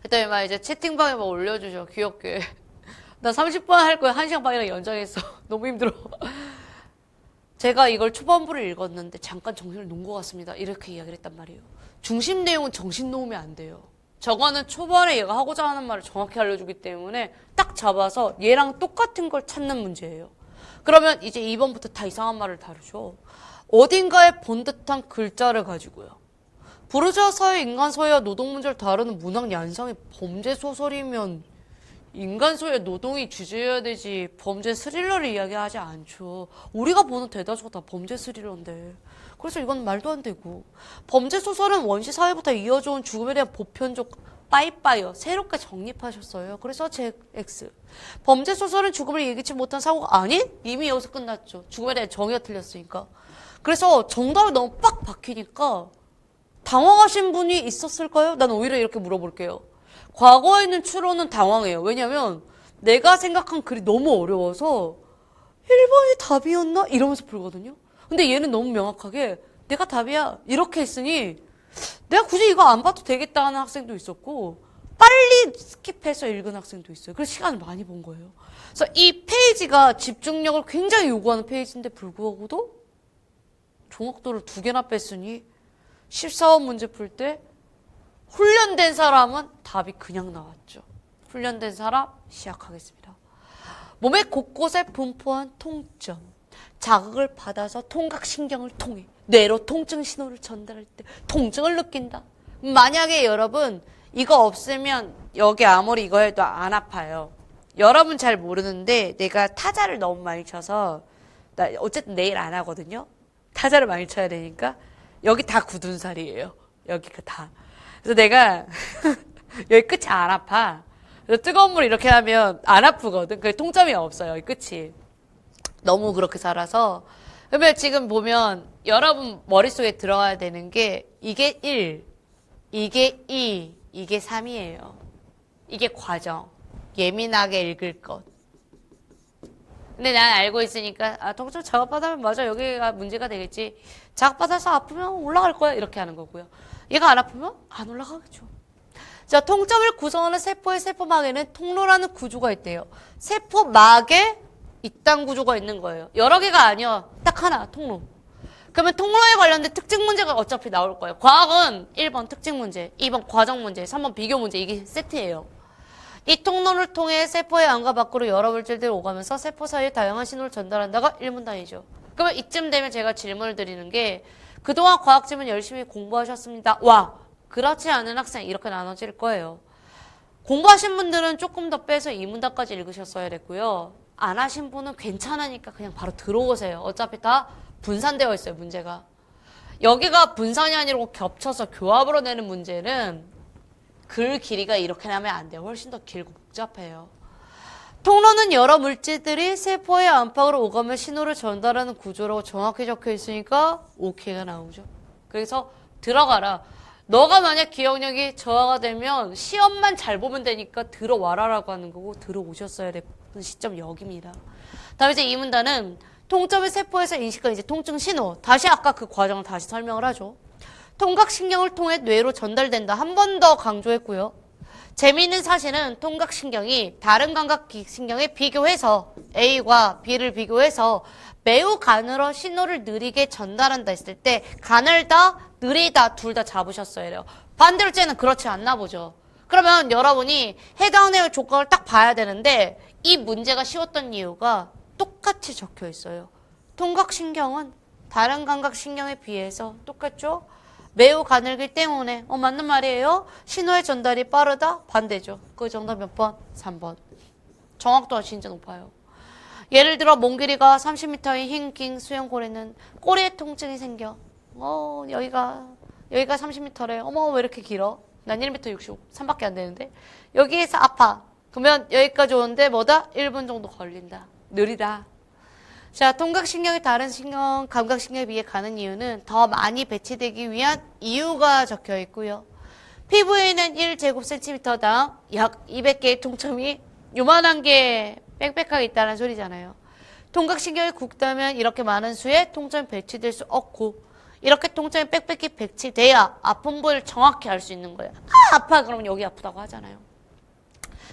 그때 막 이제 채팅방에 막 올려주죠. 귀엽게. 나 30분 할 거야. 1시간 반이나 연장했어. 너무 힘들어. 제가 이걸 초반부를 읽었는데 잠깐 정신을 놓은 것 같습니다. 이렇게 이야기를 했단 말이에요. 중심 내용은 정신 놓으면 안 돼요. 저거는 초반에 얘가 하고자 하는 말을 정확히 알려주기 때문에 딱 잡아서 얘랑 똑같은 걸 찾는 문제예요. 그러면 이제 2번부터 다 이상한 말을 다루죠. 어딘가에 본 듯한 글자를 가지고요. 부르주아 사회 인간 소외와 노동 문제를 다루는 문학 양상이 범죄 소설이면 인간 소외 노동이 주제여야 되지 범죄 스릴러를 이야기하지 않죠. 우리가 보는 대다수가 다 범죄 스릴러인데. 그래서 이건 말도 안 되고. 범죄 소설은 원시 사회부터 이어져 온 죽음에 대한 보편적 빠이빠이요. 새롭게 정립하셨어요. 그래서 제 X. 범죄 소설은 죽음을 예기치 못한 사고가 아닌? 이미 여기서 끝났죠. 죽음에 대한 정의가 틀렸으니까. 그래서 정답이 너무 빡 박히니까 당황하신 분이 있었을까요? 난 오히려 이렇게 물어볼게요. 과거에 있는 추론은 당황해요. 왜냐면 내가 생각한 글이 너무 어려워서 1번이 답이었나? 이러면서 풀거든요. 근데 얘는 너무 명확하게 내가 답이야 이렇게 했으니 내가 굳이 이거 안 봐도 되겠다 하는 학생도 있었고 빨리 스킵해서 읽은 학생도 있어요. 그래서 시간을 많이 본 거예요. 그래서 이 페이지가 집중력을 굉장히 요구하는 페이지인데 불구하고도 종합도를 2개나 뺐으니 14번 문제 풀 때 훈련된 사람은 답이 그냥 나왔죠. 훈련된 사람 시작하겠습니다. 몸의 곳곳에 분포한 통점. 자극을 받아서 통각신경을 통해 뇌로 통증 신호를 전달할 때 통증을 느낀다. 만약에 여러분 이거 없으면 여기 아무리 이거 해도 안 아파요. 여러분 잘 모르는데 내가 타자를 너무 많이 쳐서 나 어쨌든 내일 안 하거든요. 타자를 많이 쳐야 되니까 여기 다 굳은 살이에요. 여기가 다. 그래서 내가 여기 끝이 안 아파. 그래서 뜨거운 물 이렇게 하면 안 아프거든. 그게 통점이 없어요. 여기 끝이. 너무 그렇게 살아서. 그러면 지금 보면 여러분 머릿속에 들어가야 되는 게 이게 1, 이게 2, 이게 3이에요. 이게 과정. 예민하게 읽을 것. 근데 난 알고 있으니까 통증 자극받으면 맞아 여기가 문제가 되겠지. 자극받아서 아프면 올라갈 거야 이렇게 하는 거고요. 얘가 안 아프면 안 올라가겠죠. 자, 통점을 구성하는 세포의 세포막에는 통로라는 구조가 있대요. 세포막에 이딴 구조가 있는 거예요. 여러 개가 아니야. 딱 하나, 통로. 그러면 통로에 관련된 특징 문제가 어차피 나올 거예요. 과학은 1번 특징 문제, 2번 과정 문제, 3번 비교 문제 이게 세트예요. 이 통로를 통해 세포의 안과 밖으로 여러 물질들이 오가면서 세포 사이에 다양한 신호를 전달한다가 1문단이죠. 그러면 이쯤 되면 제가 질문을 드리는 게 그동안 과학 지문 열심히 공부하셨습니다. 와, 그렇지 않은 학생 이렇게 나눠질 거예요. 공부하신 분들은 조금 더 빼서 2문단까지 읽으셨어야 됐고요. 안 하신 분은 괜찮으니까 그냥 바로 들어오세요. 어차피 다 분산되어 있어요, 문제가. 여기가 분산이 아니고 겹쳐서 교합으로 내는 문제는 글 길이가 이렇게 나면 안 돼요. 훨씬 더 길고 복잡해요. 통로는 여러 물질들이 세포의 안팎으로 오가며 신호를 전달하는 구조라고 정확히 적혀 있으니까 오케이가 나오죠. 그래서 들어가라. 너가 만약 기억력이 저하가 되면 시험만 잘 보면 되니까 들어와라라고 하는 거고 들어오셨어야 되는 시점 여기입니다. 다음 이제 이 문단은 통점의 세포에서 인식한 이제 통증 신호. 다시 아까 그 과정을 다시 설명을 하죠. 통각신경을 통해 뇌로 전달된다. 한 번 더 강조했고요. 재미있는 사실은 통각신경이 다른 감각신경에 비교해서 A과 B를 비교해서 매우 가늘어 신호를 느리게 전달한다 했을 때 가늘다, 느리다 둘 다 잡으셨어야 돼요. 반대로 째는 그렇지 않나 보죠. 그러면 여러분이 해당 내용 조건을 딱 봐야 되는데 이 문제가 쉬웠던 이유가 똑같이 적혀 있어요. 통각신경은 다른 감각신경에 비해서 똑같죠? 매우 가늘기 때문에 맞는 말이에요. 신호의 전달이 빠르다? 반대죠. 그 정답 몇 번? 3번. 정확도가 진짜 높아요. 예를 들어 몸 길이가 30m인 흰킹 수영고래는 꼬리에 통증이 생겨. 여기가 30m래. 어머 왜 이렇게 길어? 난 1m 63밖에 안 되는데. 여기에서 아파. 그러면 여기까지 오는데 뭐다? 1분 정도 걸린다. 느리다. 자, 통각신경이 다른 감각신경에 비해 가는 이유는 더 많이 배치되기 위한 이유가 적혀 있고요. 피부에는 1제곱센티미터당 약 200개의 통점이 요만한 게 빽빽하게 있다는 소리잖아요. 통각신경이 굵다면 이렇게 많은 수의 통점이 배치될 수 없고 이렇게 통점이 빽빽히 배치돼야 아픈 부위를 정확히 알 수 있는 거예요. 아파 그러면 여기 아프다고 하잖아요.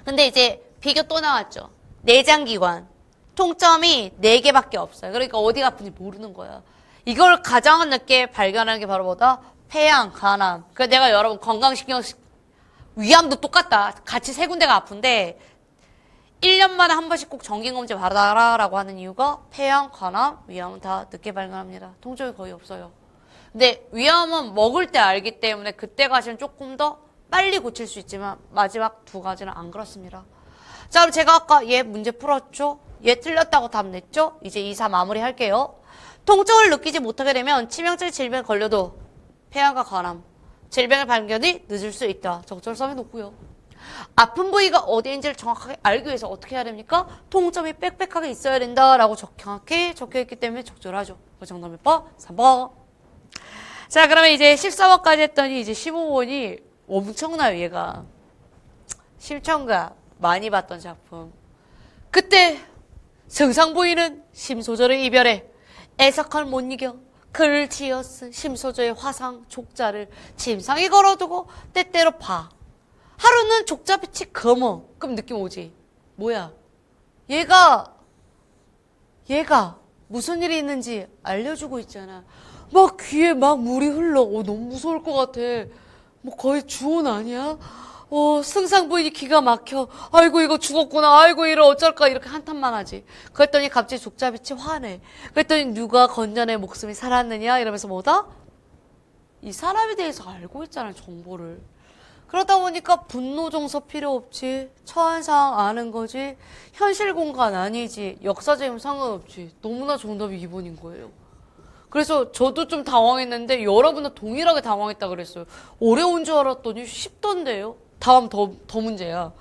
근데 이제 비교 또 나왔죠. 내장기관. 통점이 4개밖에 없어요. 그러니까 어디가 아픈지 모르는 거야. 이걸 가장 늦게 발견하는 게 바로 뭐다? 폐암, 간암. 그래서 내가 여러분 건강신경, 위암도 똑같다. 같이 3군데가 아픈데 1년 만에 한 번씩 꼭 정기검진 받아라라고 하는 이유가 폐암, 간암, 위암은 다 늦게 발견합니다. 통증이 거의 없어요. 근데 위암은 먹을 때 알기 때문에 그때 가시면 조금 더 빨리 고칠 수 있지만 마지막 2가지는 안 그렇습니다. 자, 그럼 제가 아까 얘 문제 풀었죠? 얘 틀렸다고 답 냈죠? 이제 2, 4 마무리 할게요. 통증을 느끼지 못하게 되면 치명적인 질병에 걸려도 폐암과 간암, 질병의 발견이 늦을 수 있다. 적절성이 높고요. 아픈 부위가 어디인지를 정확하게 알기 위해서 어떻게 해야 됩니까? 통점이 빽빽하게 있어야 된다라고 정확히 적혀있기 때문에 적절하죠. 그 정답 몇 번? 3번. 자, 그러면 이제 14번까지 했더니 이제 15번이 엄청나요, 얘가. 심청가 많이 봤던 작품. 그때 승상부인은 심소저를 이별해 애석할 못 이겨 글을 지었은 심소저의 화상 족자를 침상에 걸어두고 때때로 봐. 하루는 족자빛이 검어. 그럼 느낌 오지? 뭐야? 얘가 무슨 일이 있는지 알려주고 있잖아. 막 귀에 막 물이 흘러. 너무 무서울 것 같아. 뭐 거의 주온 아니야? 승상부인이 기가 막혀. 아이고 이거 죽었구나. 아이고 이러 어쩔까 이렇게 한탄만 하지. 그랬더니 갑자기 족자빛이 화내. 그랬더니 누가 건전의 목숨이 살았느냐 이러면서 뭐다? 이 사람에 대해서 알고 있잖아 정보를. 그러다 보니까 분노 정서 필요 없지. 처한 상황 아는 거지. 현실 공간 아니지. 역사적인 상관없지. 너무나 정답이 2번인 거예요. 그래서 저도 좀 당황했는데 여러분도 동일하게 당황했다 그랬어요. 어려운 줄 알았더니 쉽던데요. 다음 더 문제야.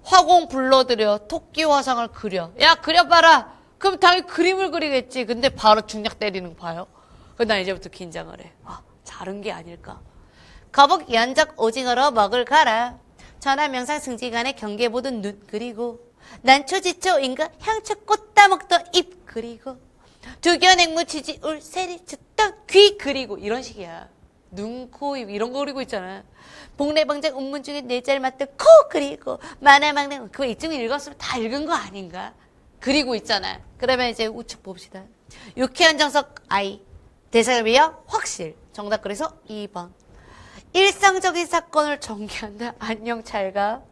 화공 불러들여 토끼 화상을 그려. 야 그려봐라. 그럼 당연히 그림을 그리겠지. 근데 바로 중략 때리는 거 봐요. 그래서 난 이제부터 긴장을 해. 다른 게 아닐까. 거북 연적 오징어로 먹을 가라. 천하 명상 승지간에 경계 보던 눈 그리고 난초지초 인가 향초 꽃 따먹던 입 그리고 두견 앵무 치지 울 세리 쳤던 귀 그리고 이런 식이야. 눈, 코, 입 이런 거 그리고 있잖아. 복례방장 운문 중에 뇌자를 맞던 코 그리고 만화망당 그거 이쯤 읽었으면 다 읽은 거 아닌가? 그리고 있잖아. 그러면 이제 우측 봅시다. 유쾌한 정석 I 대상을 위하여 확실 정답 그래서 2번. 일상적인 사건을 전개한다. 안녕 잘가.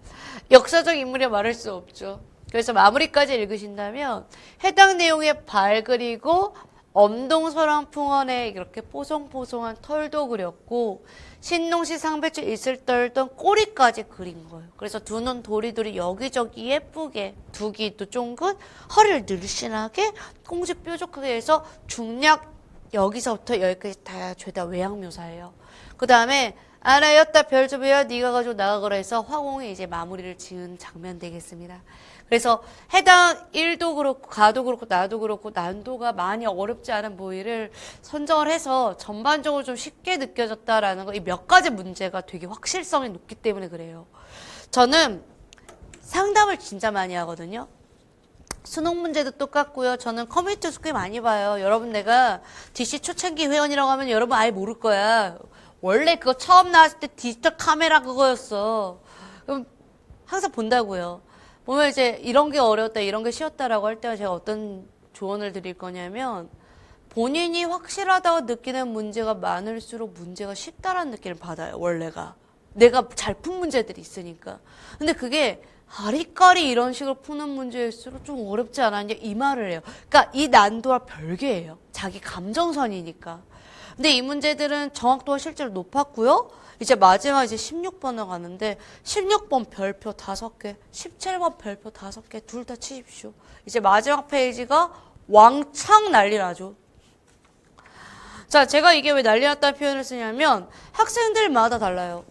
역사적 인물이 말할 수 없죠. 그래서 마무리까지 읽으신다면 해당 내용의 발 그리고 엄동설왕 풍원에 이렇게 뽀송뽀송한 털도 그렸고 신농시 상배추 이슬 떨던 꼬리까지 그린 거예요. 그래서 두 눈 도리도리 여기저기 예쁘게 두 귀도 쫑긋 허리를 늘씬하게 꽁지 뾰족하게 해서 중략 여기서부터 여기까지 다 죄다 외양묘사예요. 그 다음에 아나였다 별주부야 네가 가지고 나가거라 해서 화공이 이제 마무리를 지은 장면 되겠습니다. 그래서 해당 일도 그렇고 가도 그렇고 나도 그렇고 난도가 많이 어렵지 않은 부위를 선정을 해서 전반적으로 좀 쉽게 느껴졌다라는 거, 이 몇 가지 문제가 되게 확실성이 높기 때문에 그래요. 저는 상담을 진짜 많이 하거든요. 수능 문제도 똑같고요. 저는 커뮤니티 꽤 많이 봐요. 여러분 내가 DC 초창기 회원이라고 하면 여러분 아예 모를 거야. 원래 그거 처음 나왔을 때 디지털 카메라 그거였어. 그럼 항상 본다고요. 보면 이제 이런 게 어려웠다, 이런 게 쉬웠다라고 할 때は제가 어떤 조언을 드릴 거냐면 본인이 확실하다고 느끼는 문제가 많을수록 문제가 쉽다라는 느낌을 받아요. 원래가. 내가 잘 푼 문제들이 있으니까. 근데 그게 아리까리 이런 식으로 푸는 문제일수록 좀 어렵지 않았냐 이 말을 해요. 그러니까 이 난도와 별개예요. 자기 감정선이니까. 근데 이 문제들은 정확도가 실제로 높았고요. 이제 마지막 이제 16번으로 가는데 16번 별표 5개, 17번 별표 5개 둘 다 치십시오. 이제 마지막 페이지가 왕창 난리 나죠. 자, 제가 이게 왜 난리 났다는 표현을 쓰냐면 학생들마다 달라요.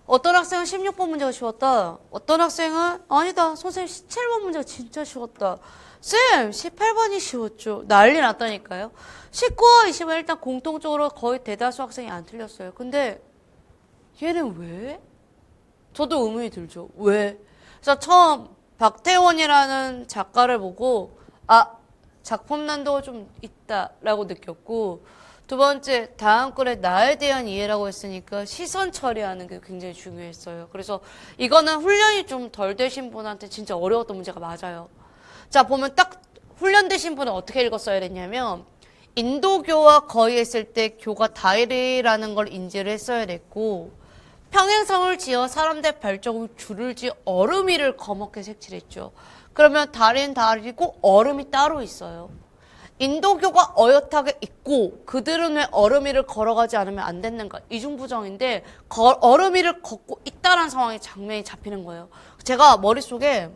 어떤 학생은 16번 문제가 쉬웠다. 어떤 학생은 아니다. 선생님 17번 문제가 진짜 쉬웠다. 쌤 18번이 쉬웠죠. 난리 났다니까요. 19와 20은 일단 공통적으로 거의 대다수 학생이 안 틀렸어요. 근데 얘는 왜? 저도 의문이 들죠. 왜? 그래서 처음 박태원이라는 작가를 보고 작품 난도가 좀 있다라고 느꼈고, 두 번째 다음 글에 나에 대한 이해라고 했으니까 시선 처리하는 게 굉장히 중요했어요. 그래서 이거는 훈련이 좀 덜 되신 분한테 진짜 어려웠던 문제가 맞아요. 자, 보면 딱 훈련되신 분은 어떻게 읽었어야 됐냐면 인도교와 거의했을 때 교가 다이라는 걸 인지를 했어야 됐고, 평행성을 지어 사람들 발자국 줄을 지어 얼음이를 거먹게 색칠했죠. 그러면 달인 달이고 얼음이 따로 있어요. 인도교가 어엿하게 있고 그들은 왜 얼음이를 걸어가지 않으면 안 됐는가? 이중부정인데 얼음이를 걷고 있다는 상황에 장면이 잡히는 거예요. 제가 머릿속에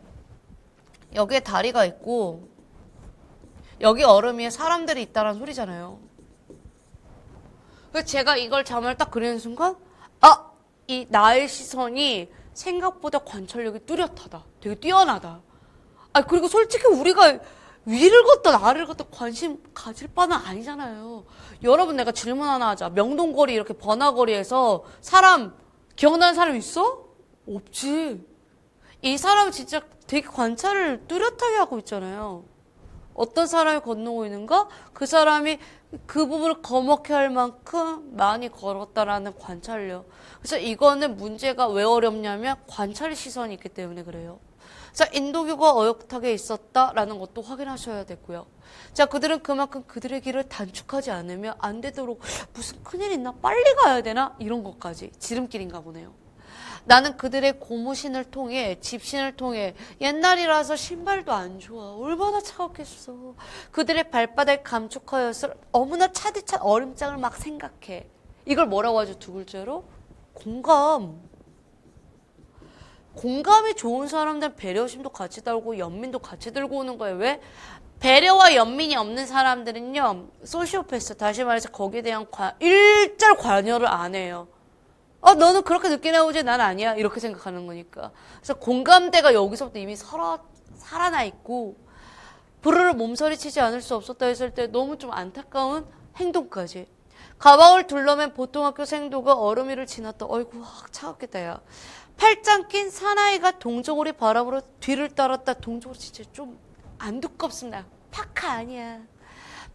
여기에 다리가 있고 여기 얼음 위에 사람들이 있다는 소리잖아요. 그래서 제가 이걸 장면을 딱 그리는 순간 이 나의 시선이 생각보다 관찰력이 뚜렷하다. 되게 뛰어나다. 그리고 솔직히 우리가 위를 걷든 아래를 걷든 관심 가질 바는 아니잖아요. 여러분 내가 질문 하나 하자. 명동거리 이렇게 번화거리에서 사람 기억나는 사람 있어? 없지. 이 사람은 진짜 되게 관찰을 뚜렷하게 하고 있잖아요. 어떤 사람이 건너고 있는가? 그 사람이 그 부분을 거먹게 할 만큼 많이 걸었다라는 관찰력. 그래서 이거는 문제가 왜 어렵냐면 관찰 시선이 있기 때문에 그래요. 자, 인도교가 어엿하게 있었다라는 것도 확인하셔야 되고요. 자, 그들은 그만큼 그들의 길을 단축하지 않으면 안 되도록 무슨 큰일 있나? 빨리 가야 되나? 이런 것까지 지름길인가 보네요. 나는 그들의 고무신을 통해 집신을 통해 옛날이라서 신발도 안 좋아. 얼마나 차갑겠어. 그들의 발바닥 감축하였을 너무나 차디찬 얼음장을 막 생각해. 이걸 뭐라고 하죠? 두 글자로? 공감. 공감이 좋은 사람들은 배려심도 같이 달고 연민도 같이 들고 오는 거예요. 왜? 배려와 연민이 없는 사람들은요. 소시오패스, 다시 말해서 거기에 대한 일절 관여를 안 해요. 너는 그렇게 느끼나 보지 난 아니야. 이렇게 생각하는 거니까. 그래서 공감대가 여기서부터 이미 살아나 있고 부르르 몸서리치지 않을 수 없었다 했을 때 너무 좀 안타까운 행동까지. 가방을 둘러맨 보통 학교생도가 얼음 위를 지났다. 어이구 차갑겠다 야. 팔짱 낀 사나이가 동정오리 바람으로 뒤를 따랐다. 동정오리 진짜 좀 안 두껍습니다. 파카 아니야.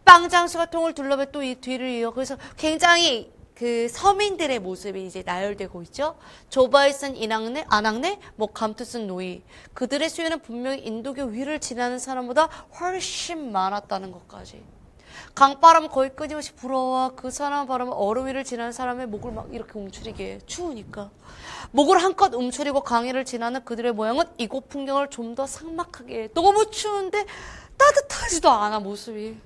빵장수가 통을 둘러매 또 이 뒤를 이어. 그래서 굉장히 그 서민들의 모습이 이제 나열되고 있죠. 조바에 쓴 인왕래, 안왕래, 감투 쓴 노이. 그들의 수요는 분명히 인도교 위를 지나는 사람보다 훨씬 많았다는 것까지. 강바람 거의 끊임없이 불어와 그 사람 바람은 얼음 위를 지나는 사람의 목을 막 이렇게 움츠리게 해. 추우니까. 목을 한껏 움츠리고 강의를 지나는 그들의 모양은 이곳 풍경을 좀 더 삭막하게 해. 너무 추운데 따뜻하지도 않아 모습이.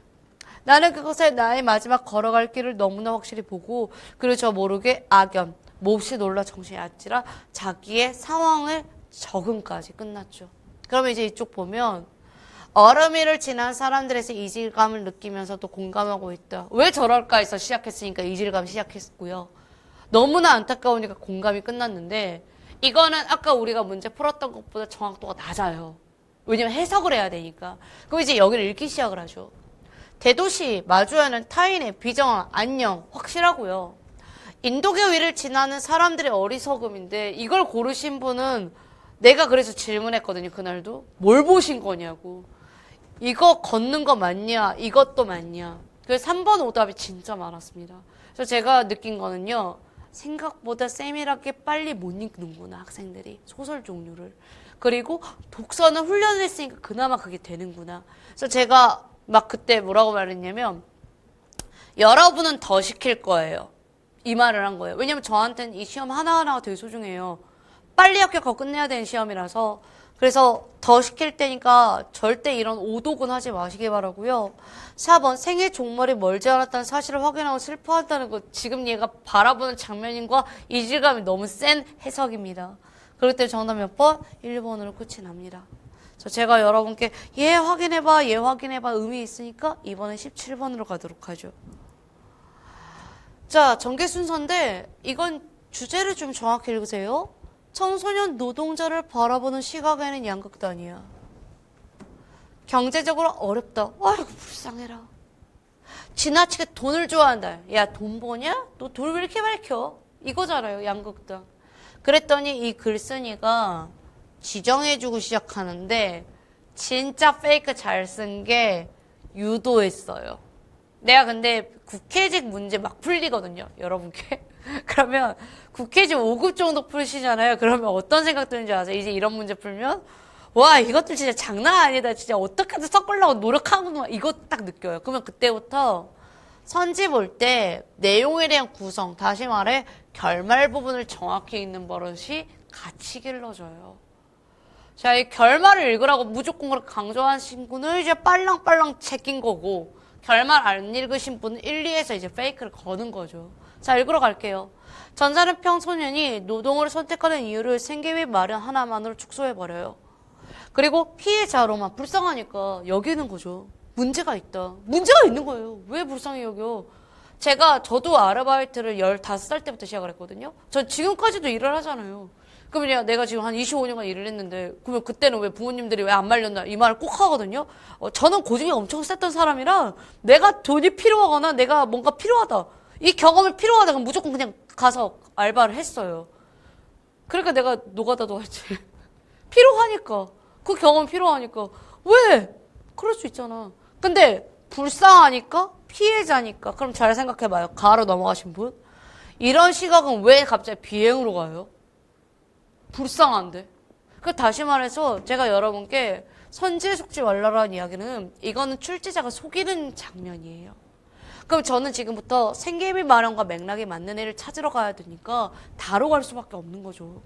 나는 그것에 나의 마지막 걸어갈 길을 너무나 확실히 보고 그리고 저 모르게 악연, 몹시 놀라 정신이 아찔하 자기의 상황을 적음까지 끝났죠. 그러면 이제 이쪽 보면 얼음위를 지난 사람들에서 이질감을 느끼면서도 공감하고 있다. 왜 저럴까 해서 시작했으니까 이질감 시작했고요. 너무나 안타까우니까 공감이 끝났는데 이거는 아까 우리가 문제 풀었던 것보다 정확도가 낮아요. 왜냐면 해석을 해야 되니까. 그럼 이제 여기를 읽기 시작을 하죠. 대도시 마주하는 타인의 비정한 안녕 확실하고요. 인도계 위를 지나는 사람들의 어리석음인데 이걸 고르신 분은 내가 그래서 질문했거든요. 그날도. 뭘 보신 거냐고. 이거 걷는 거 맞냐? 이것도 맞냐? 그래서 3번 오답이 진짜 많았습니다. 그래서 제가 느낀 거는요. 생각보다 세밀하게 빨리 못 읽는구나 학생들이 소설 종류를. 그리고 독서는 훈련을 했으니까 그나마 그게 되는구나. 그래서 제가 막 그때 뭐라고 말했냐면 여러분은 더 시킬 거예요. 이 말을 한 거예요. 왜냐면 저한테는 이 시험 하나하나가 되게 소중해요. 빨리 합격하고 끝내야 되는 시험이라서. 그래서 더 시킬 때니까 절대 이런 오독은 하지 마시기 바라고요. 4번 생애 종말이 멀지 않았다는 사실을 확인하고 슬퍼한다는 것. 지금 얘가 바라보는 장면인과 이질감이 너무 센 해석입니다. 그럴 때 정답 몇 번? 1번으로 끝이 납니다. 제가 여러분께 얘 확인해봐 얘 확인해봐 의미 있으니까 이번엔 17번으로 가도록 하죠. 자, 전개 순서인데 이건 주제를 좀 정확히 읽으세요. 청소년 노동자를 바라보는 시각에는 양극단이야. 경제적으로 어렵다. 아이고 불쌍해라. 지나치게 돈을 좋아한다. 야, 돈 버냐? 너 돈 왜 이렇게 밝혀? 이거잖아요, 양극단. 그랬더니 이 글쓴이가 지정해주고 시작하는데 진짜 페이크 잘 쓴 게 유도했어요. 내가 근데 국회직 문제 막 풀리거든요, 여러분께. 그러면 국회직 5급 정도 풀시잖아요. 그러면 어떤 생각 드는지 아세요? 이제 이런 문제 풀면 와 이것들 진짜 장난 아니다. 진짜 어떻게든 섞으려고 노력하는구나. 이거 딱 느껴요. 그러면 그때부터 선지 볼 때 내용에 대한 구성, 다시 말해 결말 부분을 정확히 읽는 버릇이 같이 길러져요. 자, 이 결말을 읽으라고 무조건 그렇게 강조하신 분은 이제 빨랑빨랑 제낀 거고 결말 안 읽으신 분은 1, 2에서 이제 페이크를 거는 거죠. 자, 읽으러 갈게요. 전자는 평소년이 노동을 선택하는 이유를 생계 및 마련 하나만으로 축소해버려요. 그리고 피해자로만 불쌍하니까 여기는 거죠. 문제가 있다. 문제가 있는 거예요. 왜 불쌍히 여겨? 저도 아르바이트를 15살 때부터 시작을 했거든요. 전 지금까지도 일을 하잖아요. 그러면 내가 지금 한 25년간 일을 했는데 그러면 그때는 왜 부모님들이 왜 안 말렸나 이 말을 꼭 하거든요. 저는 고집이 엄청 셌던 사람이라 내가 돈이 필요하거나 내가 뭔가 필요하다. 이 경험이 필요하다 그럼 무조건 그냥 가서 알바를 했어요. 그러니까 내가 노가다도 했지. 필요하니까. 그 경험이 필요하니까. 왜? 그럴 수 있잖아. 근데 불쌍하니까? 피해자니까. 그럼 잘 생각해봐요. 가로 넘어가신 분. 이런 시각은 왜 갑자기 비행으로 가요? 불쌍한데. 그 다시 말해서 제가 여러분께 선지에 속지 말라라는 이야기는 이거는 출제자가 속이는 장면이에요. 그럼 저는 지금부터 생계비 마련과 맥락이 맞는 애를 찾으러 가야 되니까 다로 갈 수밖에 없는 거죠.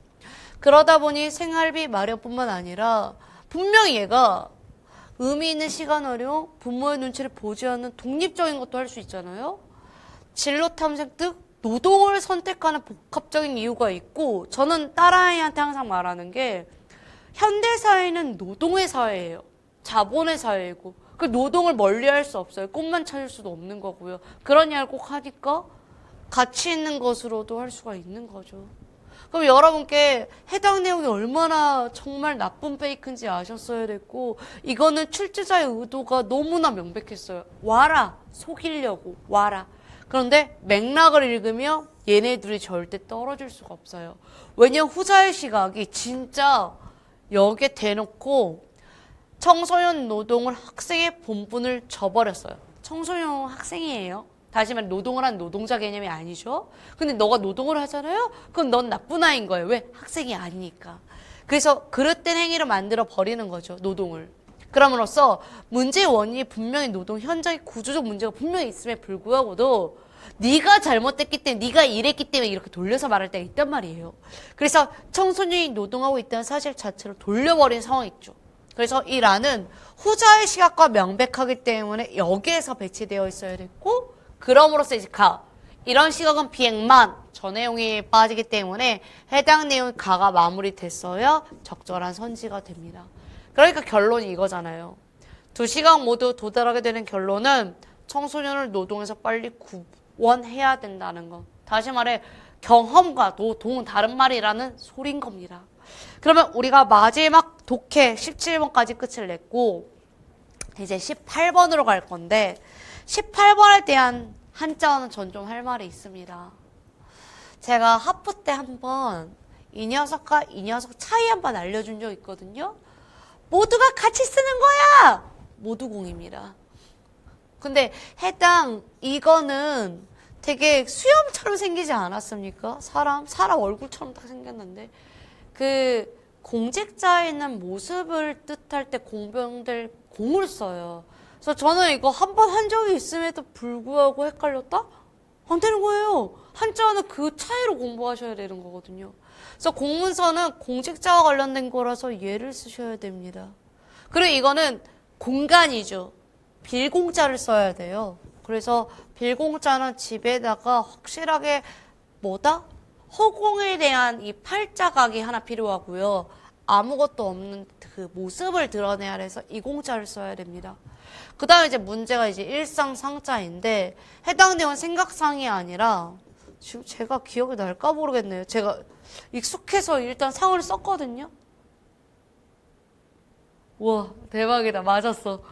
그러다 보니 생활비 마련뿐만 아니라 분명히 얘가 의미 있는 시간 활용, 부모의 눈치를 보지 않는 독립적인 것도 할 수 있잖아요. 진로 탐색 등 노동을 선택하는 복합적인 이유가 있고 저는 딸아이한테 항상 말하는 게 현대사회는 노동의 사회예요. 자본의 사회이고 그 노동을 멀리할 수 없어요. 꿈만 찾을 수도 없는 거고요. 그런 이야기를 꼭 하니까 가치 있는 것으로도 할 수가 있는 거죠. 그럼 여러분께 해당 내용이 얼마나 정말 나쁜 페이크인지 아셨어야 됐고 이거는 출제자의 의도가 너무나 명백했어요. 와라. 속이려고. 와라. 그런데 맥락을 읽으면 얘네들이 절대 떨어질 수가 없어요. 왜냐면 후자의 시각이 진짜 여기에 대놓고 청소년 노동을 학생의 본분을 저버렸어요. 청소년 학생이에요. 다시 말해 노동을 한 노동자 개념이 아니죠. 근데 너가 노동을 하잖아요. 그럼 넌 나쁜 아이인 거예요. 왜? 학생이 아니니까. 그래서 그릇된 행위를 만들어 버리는 거죠. 노동을. 그럼으로써 문제의 원인이 분명히 노동 현장의 구조적 문제가 분명히 있음에 불구하고도 네가 잘못됐기 때문에 네가 이랬기 때문에 이렇게 돌려서 말할 때가 있단 말이에요. 그래서 청소년이 노동하고 있다는 사실 자체를 돌려버리는 상황이 있죠. 그래서 이 란은 후자의 시각과 명백하기 때문에 여기에서 배치되어 있어야 됐고 그럼으로써 이제 가. 이런 시각은 비행만 저 내용이 빠지기 때문에 해당 내용이 가가 마무리됐어야 적절한 선지가 됩니다. 그러니까 결론이 이거잖아요. 2시각 모두 도달하게 되는 결론은 청소년을 노동에서 빨리 구원해야 된다는 거. 다시 말해 경험과 노동은 다른 말이라는 소린 겁니다. 그러면 우리가 마지막 독해 17번까지 끝을 냈고 이제 18번으로 갈 건데 18번에 대한 한자어는 전 좀 할 말이 있습니다. 제가 하프 때 한번 이 녀석과 이 녀석 차이 한번 알려준 적 있거든요. 모두가 같이 쓰는 거야! 모두공입니다. 근데 해당 이거는 되게 수염처럼 생기지 않았습니까? 사람 얼굴처럼 딱 생겼는데 그 공직자에 있는 모습을 뜻할 때 공병들 공을 써요. 그래서 저는 이거 한 번 한 적이 있음에도 불구하고 헷갈렸다? 안 되는 거예요. 한자어는 그 차이로 공부하셔야 되는 거거든요. 그래서 공문서는 공직자와 관련된 거라서 얘를 쓰셔야 됩니다. 그리고 이거는 공간이죠. 빌공자를 써야 돼요. 그래서 빌공자는 집에다가 확실하게 뭐다? 허공에 대한 이 팔자각이 하나 필요하고요. 아무것도 없는 그 모습을 드러내야 해서 이 공자를 써야 됩니다. 그 다음에 이제 문제가 이제 일상상자인데 해당 내용은 생각상이 아니라 지금 제가 기억이 날까 모르겠네요. 제가 익숙해서 일단 상을 썼거든요. 우와 대박이다. 맞았어.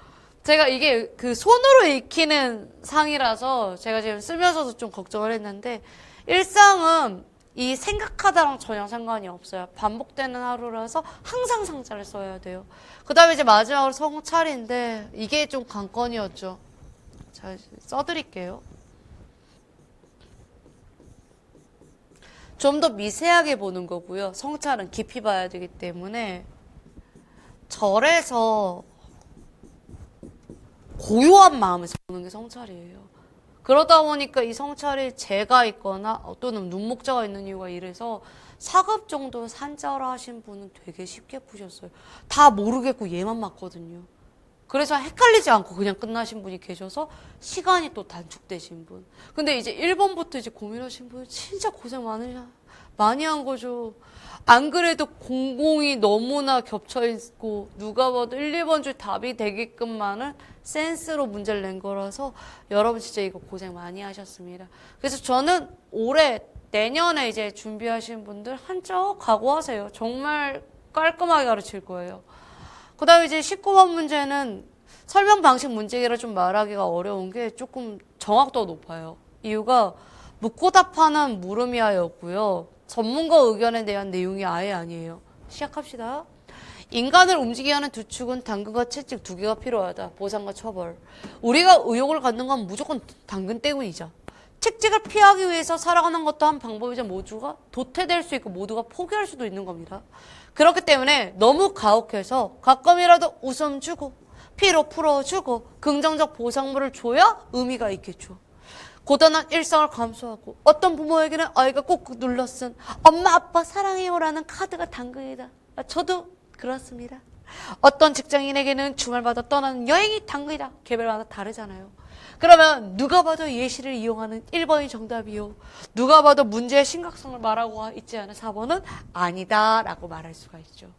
제가 이게 그 손으로 익히는 상이라서 제가 지금 쓰면서도 좀 걱정을 했는데 일상은 이 생각하다랑 전혀 상관이 없어요. 반복되는 하루라서 항상 상자를 써야 돼요. 그 다음에 이제 마지막으로 성찰인데 이게 좀 관건이었죠. 자, 써드릴게요. 좀 더 미세하게 보는 거고요. 성찰은 깊이 봐야 되기 때문에 절에서 고요한 마음에서 보는 게 성찰이에요. 그러다 보니까 이 성찰이 재가 있거나 또는 눈목자가 있는 이유가 이래서 4급 정도 산자라 하신 분은 되게 쉽게 푸셨어요. 다 모르겠고 얘만 맞거든요. 그래서 헷갈리지 않고 그냥 끝나신 분이 계셔서 시간이 또 단축되신 분. 근데 이제 1번부터 이제 고민하신 분 진짜 고생 많이 한 거죠. 안 그래도 공공이 너무나 겹쳐 있고 누가 봐도 1, 2번 줄 답이 되게끔만은 센스로 문제를 낸 거라서 여러분 진짜 이거 고생 많이 하셨습니다. 그래서 저는 올해 내년에 이제 준비하시는 분들 한자어 각오하세요. 정말 깔끔하게 가르칠 거예요. 그 다음에 이제 19번 문제는 설명 방식 문제기라 좀 말하기가 어려운 게 조금 정확도가 높아요. 이유가 묻고 답하는 물음이하였고요. 전문가 의견에 대한 내용이 아예 아니에요. 시작합시다. 인간을 움직이게 하는 두 축은 당근과 채찍 두 개가 필요하다. 보상과 처벌. 우리가 의욕을 갖는 건 무조건 당근 때문이죠. 채찍을 피하기 위해서 살아가는 것도 한 방법이자 모두가 도태될 수 있고 모두가 포기할 수도 있는 겁니다. 그렇기 때문에 너무 가혹해서 가끔이라도 웃음 주고 피로 풀어주고 긍정적 보상물을 줘야 의미가 있겠죠. 고단한 일상을 감수하고 어떤 부모에게는 아이가 꾹꾹 눌러 쓴 엄마 아빠 사랑해요라는 카드가 당근이다. 저도 그렇습니다. 어떤 직장인에게는 주말마다 떠나는 여행이 당근이다. 개별마다 다르잖아요. 그러면 누가 봐도 예시를 이용하는 1번이 정답이요. 누가 봐도 문제의 심각성을 말하고 있지 않은 4번은 아니다 라고 말할 수가 있죠.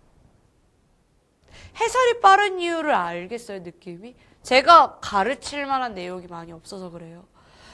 해설이 빠른 이유를 알겠어요, 느낌이? 제가 가르칠 만한 내용이 많이 없어서 그래요.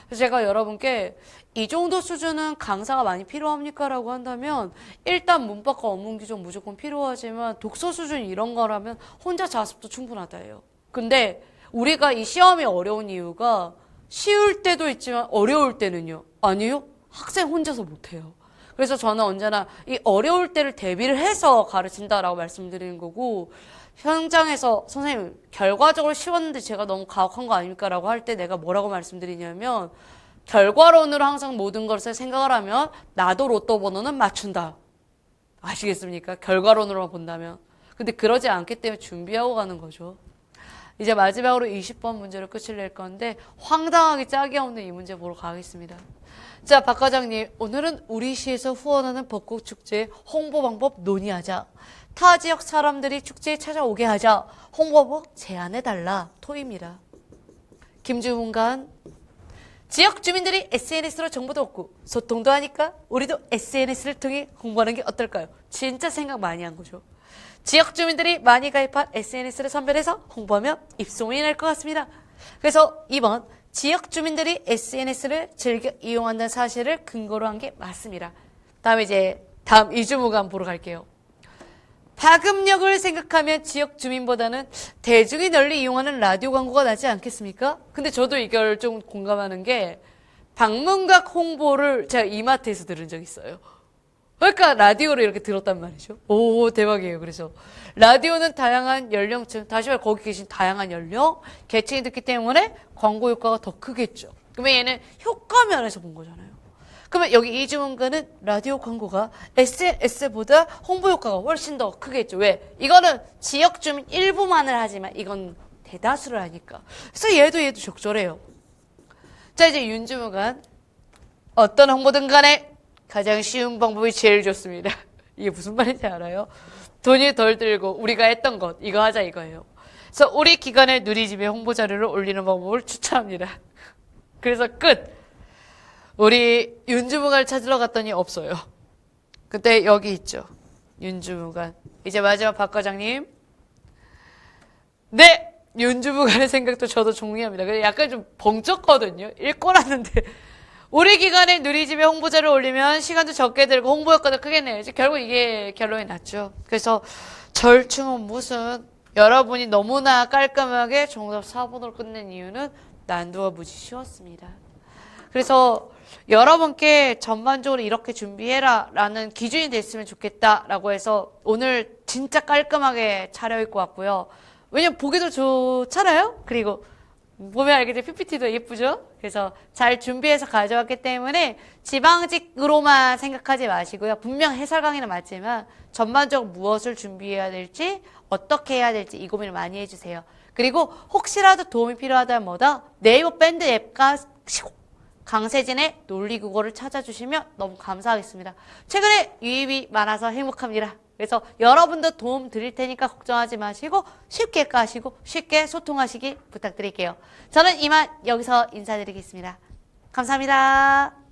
그래서 제가 여러분께 이 정도 수준은 강사가 많이 필요합니까? 라고 한다면 일단 문법과 어문 규정 무조건 필요하지만 독서 수준 이런 거라면 혼자 자습도 충분하다예요. 근데 우리가 이 시험이 어려운 이유가 쉬울 때도 있지만 어려울 때는요. 아니요. 학생 혼자서 못해요. 그래서 저는 언제나 이 어려울 때를 대비를 해서 가르친다라고 말씀드리는 거고 현장에서 선생님 결과적으로 쉬웠는데 제가 너무 가혹한 거 아닙니까? 라고 할 때 내가 뭐라고 말씀드리냐면 결과론으로 항상 모든 것을 생각을 하면 나도 로또 번호는 맞춘다. 아시겠습니까? 결과론으로만 본다면. 근데 그러지 않기 때문에 준비하고 가는 거죠. 이제 마지막으로 20번 문제로 끝을 낼 건데 황당하게 짝이 없는 이 문제 보러 가겠습니다. 자, 박 과장님, 오늘은 우리 시에서 후원하는 벚꽃축제 홍보 방법 논의하자. 타 지역 사람들이 축제에 찾아오게 하자. 홍보법 제안해달라. 토입니다. 김주문관, 지역 주민들이 SNS로 정보도 얻고 소통도 하니까 우리도 SNS를 통해 홍보하는 게 어떨까요? 진짜 생각 많이 한 거죠. 지역 주민들이 많이 가입한 SNS를 선별해서 홍보하면 입소문이 날 것 같습니다. 그래서 이번 지역 주민들이 SNS를 즐겨 이용한다는 사실을 근거로 한 게 맞습니다. 다음에 이제 다음 이주무관 보러 갈게요. 파급력을 생각하면 지역 주민보다는 대중이 널리 이용하는 라디오 광고가 나지 않겠습니까? 근데 저도 이걸 좀 공감하는 게 방문각 홍보를 제가 이마트에서 들은 적 있어요. 그러니까 라디오를 이렇게 들었단 말이죠. 오, 대박이에요. 그래서 라디오는 다양한 연령층, 다시 말해 거기 계신 다양한 연령, 계층이 듣기 때문에 광고 효과가 더 크겠죠. 그러면 얘는 효과 면에서 본 거잖아요. 그러면 여기 이주문가는 라디오 광고가 SNS보다 홍보 효과가 훨씬 더 크겠죠. 왜? 이거는 지역 주민 일부만을 하지만 이건 대다수를 하니까. 그래서 얘도 적절해요. 자, 이제 윤주무관. 어떤 홍보든 간에 가장 쉬운 방법이 제일 좋습니다. 이게 무슨 말인지 알아요? 돈이 덜 들고 우리가 했던 것, 이거 하자 이거예요. 그래서 우리 기관의 누리집에 홍보 자료를 올리는 방법을 추천합니다. 그래서 끝! 우리 윤주무관을 찾으러 갔더니 없어요. 그때 여기 있죠. 윤주무관. 이제 마지막 박 과장님. 네! 윤주무관의 생각도 저도 동의합니다. 약간 좀 벙쪘거든요. 읽고 났는데. 우리 기관의 누리집에 홍보자를 올리면 시간도 적게 들고 홍보 효과도 크겠네요. 이제 결국 이게 결론이 났죠. 그래서 절충은 무슨 여러분이 너무나 깔끔하게 정답 4번으로 끝낸 이유는 난도가 무지 쉬웠습니다. 그래서 여러분께 전반적으로 이렇게 준비해라 라는 기준이 됐으면 좋겠다라고 해서 오늘 진짜 깔끔하게 차려입고 왔고요. 왜냐면 보기도 좋잖아요? 그리고 보면 알겠지? PPT도 예쁘죠? 그래서 잘 준비해서 가져왔기 때문에 지방직으로만 생각하지 마시고요. 분명 해설 강의는 맞지만 전반적으로 무엇을 준비해야 될지 어떻게 해야 될지 이 고민을 많이 해주세요. 그리고 혹시라도 도움이 필요하다면 뭐다? 네이버 밴드 앱과 강세진의 논리국어를 찾아주시면 너무 감사하겠습니다. 최근에 유입이 많아서 행복합니다. 그래서 여러분도 도움 드릴 테니까 걱정하지 마시고 쉽게 까시고 쉽게 소통하시길 부탁드릴게요. 저는 이만 여기서 인사드리겠습니다. 감사합니다.